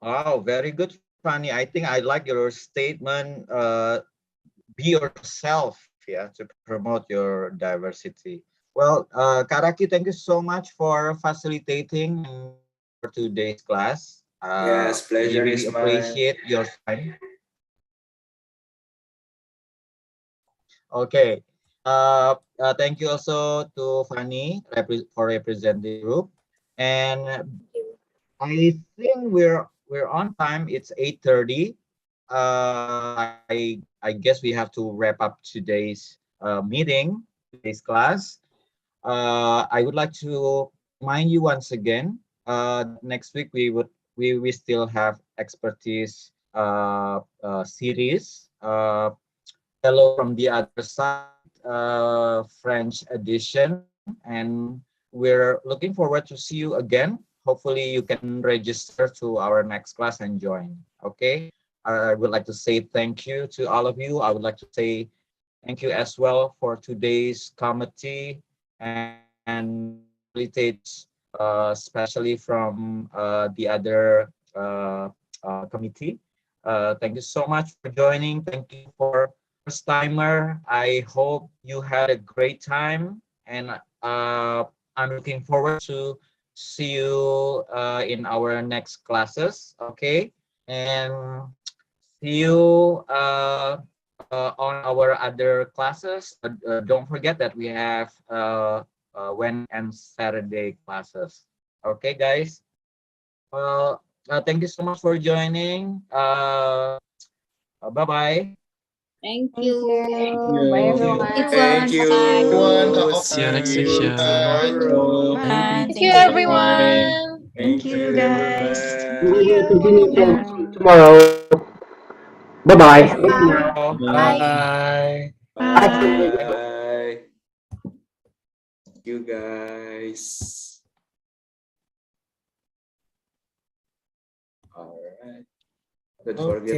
Speaker 2: Wow, very good, Fanny. I think I like your statement. Be yourself, yeah, to promote your diversity. Well, Karaki, thank you so much for facilitating for today's class.
Speaker 17: Yes, pleasure
Speaker 2: We
Speaker 17: is
Speaker 2: really
Speaker 17: mine.
Speaker 2: appreciate your time. Okay. Thank you also to Fanny for representing the group. And I think we're on time. It's 8:30. I guess we have to wrap up today's meeting, today's class. I would like to remind you once again. Next week we still have expertise series. Hello from the other side, French edition, and we're looking forward to see you again. Hopefully you can register to our next class and join. Okay, I would like to say thank you to all of you. I would like to say thank you as well for today's committee and facilitators, especially from the other committee. Thank you so much for joining. Thank you for first timer. I hope you had a great time, and I'm looking forward to see you in our next classes. Okay, and see you on our other classes. Don't forget that we have Wednesday and Saturday classes. Okay, guys. Well, thank you so much for joining. Bye-bye.
Speaker 1: Thank
Speaker 9: Thank
Speaker 1: you.
Speaker 9: you. Bye, everyone.
Speaker 17: Thank you, everyone. Talk
Speaker 12: See you next
Speaker 17: to you
Speaker 12: session.
Speaker 17: tomorrow.
Speaker 14: Thank you, everyone.
Speaker 17: Thank you,
Speaker 1: guys.
Speaker 17: everyone.
Speaker 4: We will continue
Speaker 9: Bye.
Speaker 4: tomorrow. Bye-bye.
Speaker 2: Bye.
Speaker 17: Bye. Thank you guys. All right. Don't forget